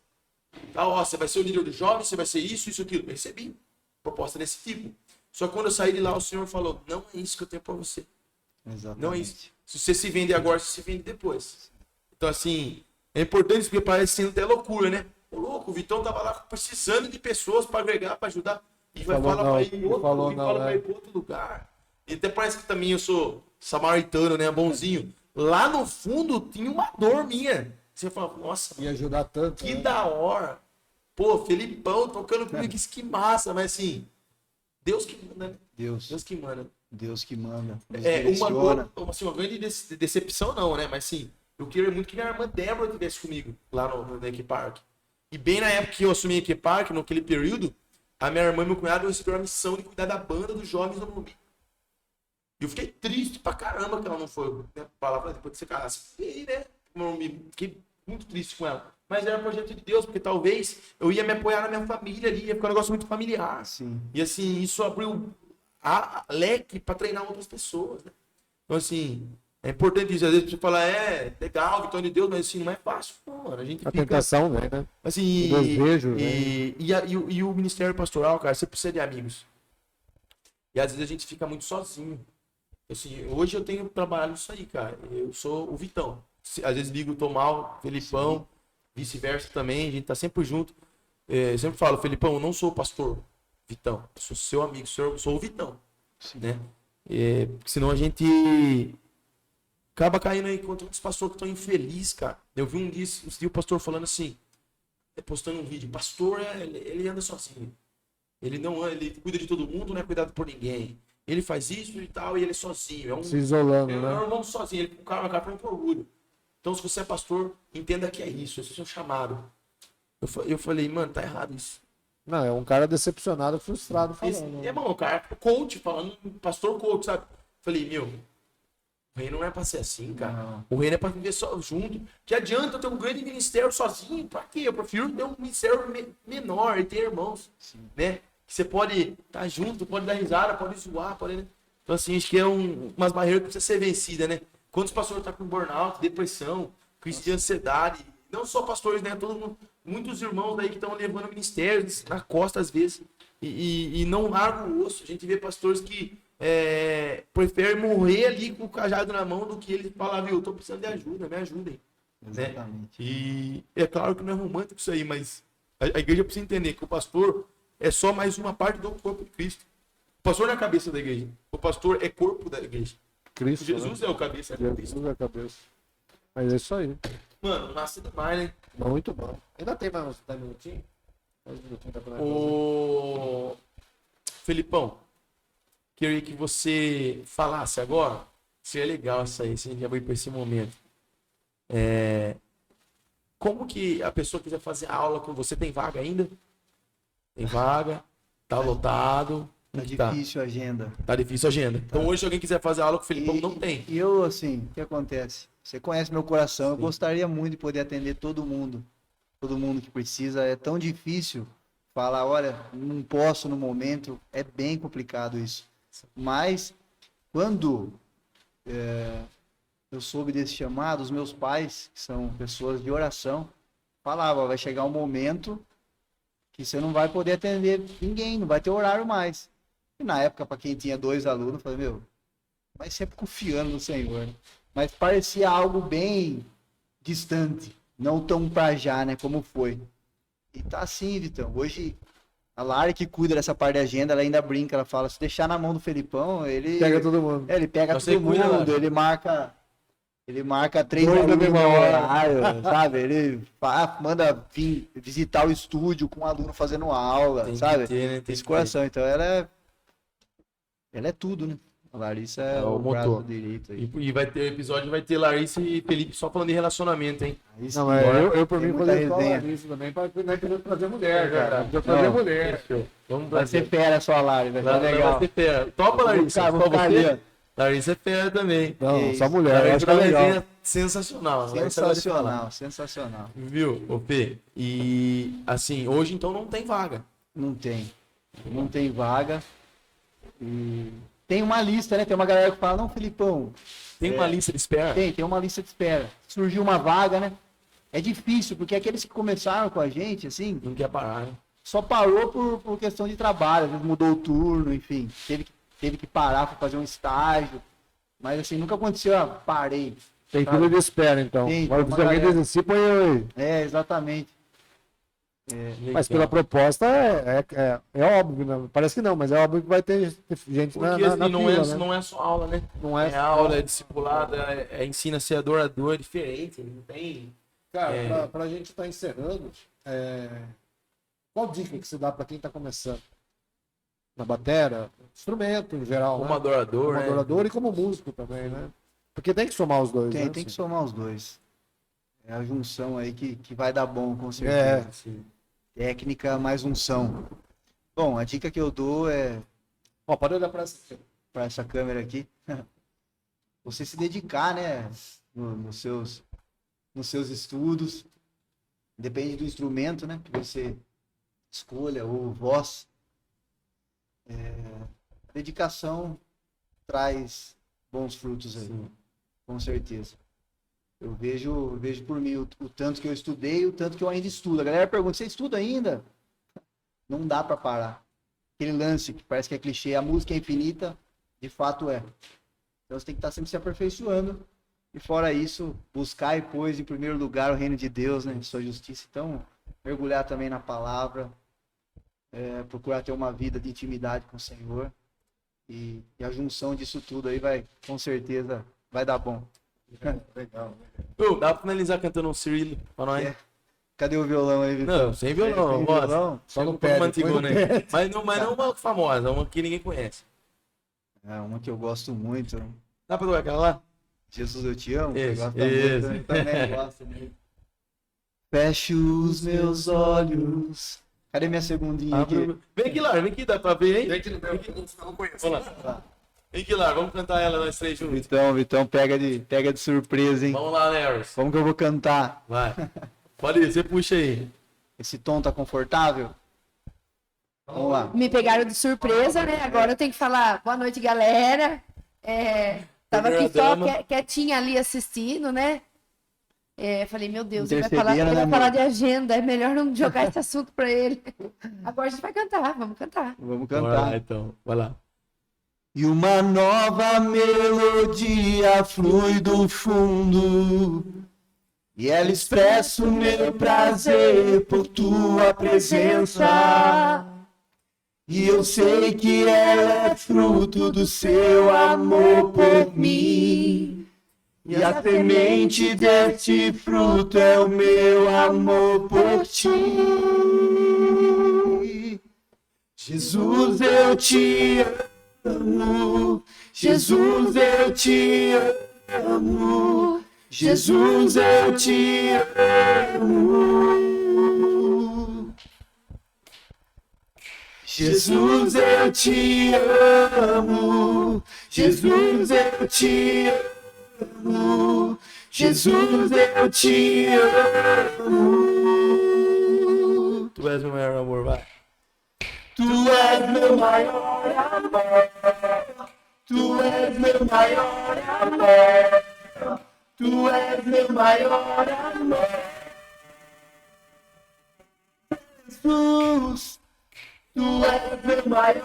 Você vai ser o líder dos jovens, você vai ser isso, aquilo. Eu recebi proposta desse tipo. Só que quando eu saí de lá, o Senhor falou, não é isso que eu tenho pra você. Exatamente. Não é isso. Se você se vende agora, você se vende depois. Então, assim, é importante porque parece sendo até loucura, né? Ô, louco, o Vitão tava lá precisando de pessoas pra agregar, pra ajudar. E vai falar pra ir pra outro lugar. E até parece que também eu sou samaritano, né? Bonzinho. Lá no fundo tinha uma dor minha. Você fala, nossa, Ia ajudar tanto. que né? da hora. Pô, Felipão tocando comigo, que massa. Mas assim, Deus que manda, né? Deus que manda. Deus que manda. Uma grande decepção não, né? Mas sim, eu queria muito que minha irmã Débora estivesse comigo lá no Equipark. E bem na época que eu assumi a Equipark, naquele período, a minha irmã e meu cunhado receberam a missão de cuidar da banda dos jovens do Morumbi. E eu fiquei triste pra caramba que ela não foi, né, pra lá depois de ser casada. Fiquei, né? Fiquei muito triste com ela. Mas era um projeto de Deus, porque talvez eu ia me apoiar na minha família ali, ia ficar um negócio muito familiar. Sim. E assim, isso abriu a leque pra treinar outras pessoas, né? Então assim, é importante isso. Às vezes você fala, legal, vitória de Deus, mas assim, não é fácil. Pô, mano, a gente A fica... tentação, né? Assim, O desejo, e o ministério pastoral, cara, você precisa de amigos. E às vezes a gente fica muito sozinho. Assim, hoje eu tenho trabalhado nisso aí, cara. Eu sou o Vitão. Às vezes ligo o Tomal, Felipão, vice-versa também. A gente tá sempre junto. Eu sempre falo, Felipão, eu não sou o pastor Vitão. Eu sou seu amigo, eu sou o Vitão. Sim. Né? Porque senão a gente acaba caindo aí contra outros pastores que estão infelizes, cara. Eu vi um dia o pastor falando assim, postando um vídeo, pastor, ele anda sozinho. Ele não anda, ele cuida de todo mundo, não é cuidado por ninguém. Ele faz isso e tal, e ele é sozinho. Se isolando, né? É um irmão sozinho, ele com o cara com orgulho. Então, se você é pastor, entenda que é isso, esse é o seu chamado. Eu falei, mano, tá errado isso. Não, é um cara decepcionado, frustrado falando. Mano, o cara coach, falando, pastor coach, sabe? Falei, o reino não é pra ser assim, cara. Não. O reino é pra viver só junto. Que adianta eu ter um grande ministério sozinho? Pra quê? Eu prefiro ter um ministério menor e ter irmãos, né? Que você pode estar junto, pode dar risada, pode zoar, pode... Né? Então, assim, acho que é umas barreiras que precisam ser vencidas, né? Quantos pastores estão com burnout, depressão, crise de ansiedade? Não só pastores, né? Muitos irmãos aí que estão levando ministérios na costa, às vezes, e não largam o osso. A gente vê pastores que preferem morrer ali com o cajado na mão do que ele falar, eu tô precisando de ajuda, me ajudem. Exatamente. Né? E é claro que não é romântico isso aí, mas a igreja precisa entender que o pastor é só mais uma parte do corpo de Cristo. O pastor não é a cabeça da igreja. O pastor é corpo da igreja. Cristo, Jesus é o cabeça. Jesus é a cabeça. Mas é isso aí. Mano, massa demais, né? Muito bom. Ainda tem mais uns 10 minutinhos? 10 minutinhos pra começar. Ô, Felipão, queria que você falasse agora. Seria legal isso aí, se a gente já vai para esse momento. Como que a pessoa quiser fazer aula com você, tem vaga ainda? Tem vaga, tá lotado. Tá difícil a agenda. Tá difícil a agenda. Então hoje se alguém quiser fazer aula com o Felipão, não tem. E eu, assim, o que acontece? Você conhece meu coração, eu gostaria muito de poder atender todo mundo. Todo mundo que precisa. É tão difícil falar, olha, não posso no momento. É bem complicado isso. Mas, quando eu soube desse chamado, os meus pais, que são pessoas de oração, falavam, vai chegar um momento que você não vai poder atender ninguém, não vai ter horário mais. E na época, para quem tinha 2 alunos, eu falei, mas sempre confiando no Senhor, né? Mas parecia algo bem distante, não tão pra já, né, como foi. E tá assim, Vitão. Hoje, a Lara que cuida dessa parte da agenda, ela ainda brinca, ela fala, se deixar na mão do Felipão, ele... Pega todo mundo. Ele pega Você todo cuida, mundo, Lara. ele marca 3 Dois na alunos mesma no hora. horário, sabe? Ele manda vir visitar o estúdio com um aluno fazendo aula, Tem que sabe? ter, né? Tem Esse que coração. Então ela é tudo, né? A Larissa é o o braço motor. direito aí. E vai ter o episódio, vai ter Larissa e Felipe só falando de relacionamento, hein? Aí Não, sim, é, bora. eu por Tem mim muita fazer só resenha. isso também, pra não é querer trazer mulher, cara. verdade. Precisa trazer Não. mulher. Vamos Vai trazer. ser fera a sua live, vai ser Vai legal. ser fera. Topa, Larissa. Vou Só ficar ali, ó. você? Larissa é fera também. Não, Que só isso. mulher, eu Larissa acho que dá é uma legal. resenha sensacional. Larissa gosta de falar. Sensacional, sensacional. Viu, ô P? E assim, hoje então não tem vaga. Não tem. Não tem vaga. E tem uma lista, né? Tem uma galera que fala, não, Filipão, Tem uma lista de espera? tem uma lista de espera. Surgiu uma vaga, né? É difícil, porque aqueles que começaram com a gente, assim, Não quer parar, né? só parou por questão de trabalho, às vezes mudou o turno, enfim, teve que parar para fazer um estágio. Mas assim, nunca aconteceu, parei. Tem sabe? tudo de espera, então. Tem, Agora, tem se uma alguém galera. desistir, põe eu aí. É, exatamente. Mas pela proposta é óbvio, né? Parece que não, mas é óbvio que vai ter gente Porque na assim, não, fila, é, né? não é só aula, né? Não é É aula, é discipulada, ensina a ser adorador, é diferente. Não tem. Cara, pra gente estar encerrando, qual dica que você dá pra quem tá começando? Na batera, instrumento em geral, Como né? adorador, Como né? adorador e como músico também, né? Porque tem que somar os dois, né? Tem que somar os dois. É a junção aí que vai dar bom, com É, certeza. Assim, Técnica mais unção. Bom, a dica que eu dou é ó, pode olhar pra essa. para essa câmera aqui, você se dedicar, né, nos seus estudos, depende do instrumento, né, que você escolha, ou voz. A dedicação traz bons frutos aí, sim. com certeza. Eu vejo por mim o tanto que eu estudei, o tanto que eu ainda estudo. A galera pergunta, você estuda ainda? Não dá para parar. Aquele lance que parece que é clichê, a música é infinita, de fato é. Então você tem que estar sempre se aperfeiçoando. E fora isso, buscar e pôs em primeiro lugar o reino de Deus, né? Sua justiça. Então, mergulhar também na palavra, procurar ter uma vida de intimidade com o Senhor. E a junção disso tudo aí vai, com certeza, vai dar bom. Legal. Ô, dá pra finalizar cantando um Cirilo pra nós? É. Cadê o violão aí, Vitor? Não, sem violão, Sem bota. violão? Só no Uma pé, antigona depois no aí. Mas não uma famosa, uma que ninguém conhece. É uma que eu gosto muito. Dá pra tocar aquela lá? Jesus, eu te amo. Você Isso, gosta isso. muito, eu também gosto muito. Feche os meus olhos. Cadê minha segundinha aqui? Vem aqui, Lar, vem aqui, dá pra ver, hein? Gente, eu não conheço. Vamos lá. Vem aqui, Lar, vamos cantar ela nós três juntos. Vitão, pega de surpresa, hein? Vamos lá, Larry. Como que eu vou cantar? Vai. Pode ir, você puxa aí. Esse tom tá confortável? Vamos lá. Me pegaram de surpresa, né? Agora eu tenho que falar boa noite, galera. Tava aqui Primeira só dama. quietinha ali assistindo, né? Falei, meu Deus, ele vai Intercedendo, né, falar amor? de agenda, é melhor não jogar esse assunto pra ele. Agora a gente vai cantar, vamos cantar. Vamos Bora lá, cantar. então. Vai lá. E uma nova melodia flui do fundo, e ela expressa o meu prazer por tua presença. E eu sei que ela é fruto do seu amor por mim. E a semente deste fruto é o meu amor por ti. Jesus, eu te amo. Jesus, eu te amo. Jesus, eu te amo. Jesus, eu te amo. Jesus, eu te amo. Jesus, eu te amo. Tu és meu maior amor, vai. Tu és meu maior amor. Tu és meu maior amor. Tu és meu maior amor. Jesus, tu és meu maior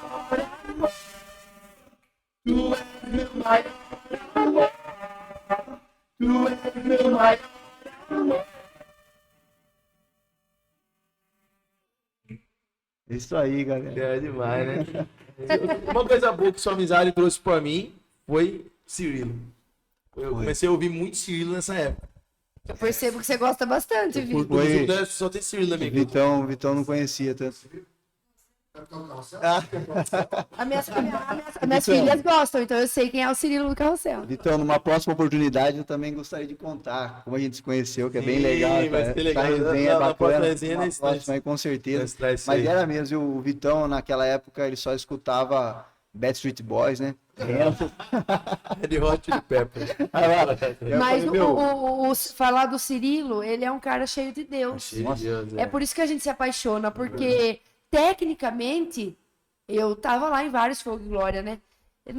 amor. Tu és meu maior amor. Tu és meu maior amor. Isso aí, galera. É demais, né? Uma coisa boa que sua amizade trouxe pra mim foi Cirilo. Eu comecei a ouvir muito Cirilo nessa época. Eu percebo que você gosta bastante, Vitor. Por só tem Cirilo na minha vida. Vitão não conhecia tanto. As minhas filhas gostam, então eu sei quem é o Cirilo do Carrossel. Vitão, numa próxima oportunidade eu também gostaria de contar como a gente se conheceu, que é bem Sim, legal. vai Cara. ser legal. Essa resenha é Na próxima bacana. resenha, Uma nós- próxima aí, com certeza. nós traz isso Mas aí. era mesmo, o Vitão naquela época ele só escutava Backstreet Boys, né? Red Hot Chili Peppers. Mas falei, falar do Cirilo, ele é um cara cheio de Deus. Cheio de Deus, É por isso que a gente se apaixona, porque tecnicamente eu tava lá em vários Fogo e Glória, né? Eu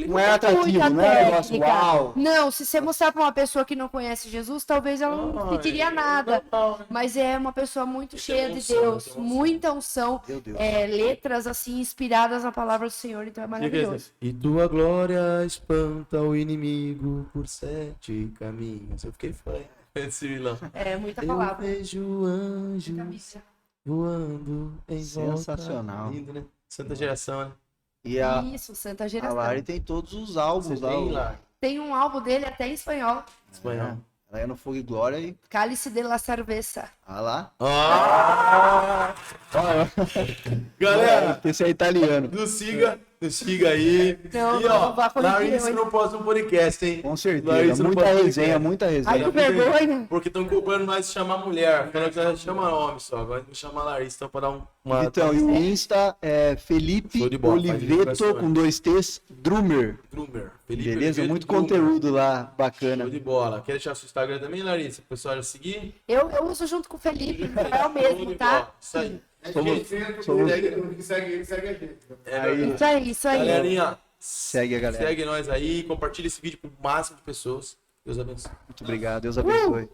Não é atrativo, muita não é um negócio técnica. uau. Não, se você mostrar pra uma pessoa que não conhece Jesus, talvez ela não sentiria nada. Mas é uma pessoa muito cheia de unção, Deus, tem unção. muita unção, Meu Deus. letras assim inspiradas na palavra do Senhor, então é maravilhoso. E tua glória espanta o inimigo por 7 caminhos. Eu fiquei fã. Esse vilão. É muita Eu palavra. vejo anjos voando em Sensacional. volta. Lindo, né? Santa geração, né? E a Isso, Santa a Geração. Lari tem todos os álbuns Você lá. tem lá. Tem um álbum dele até em espanhol, Espanhol. Ela é no Fogo e Glória e. Cálice de la Cerveza. Ah lá. Galera, Esse é italiano. nos siga aí. Não, e não ó, vá corrigir, Larissa hein? no próximo podcast, hein? Com certeza. Larissa no Muita próximo resenha, podcast. muita resenha. Ai, que vergonha. Porque estão cobrando nós de chamar mulher. Falando que nós chama homem só. Agora me chama Larissa, então pra dar uma. Então, e o Insta é Felipe Show de bola, faz Oliveto, divulgação, com 2 T's, Drummer. Drummer. Felipe Beleza? Oliveira, Muito Drummer. conteúdo lá, bacana. Show de bola. Quer deixar seu Instagram também, Larissa? O pessoal já seguir? Eu uso junto com o Felipe, é o Show mesmo, de tá? bola. Isso aí. Segue ele, a gente. É Aí. verdade. Isso aí. Galerinha, Segue a galera. segue nós aí. Compartilha esse vídeo pro máximo de pessoas. Deus abençoe. Muito obrigado. Deus abençoe.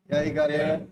E aí, galera?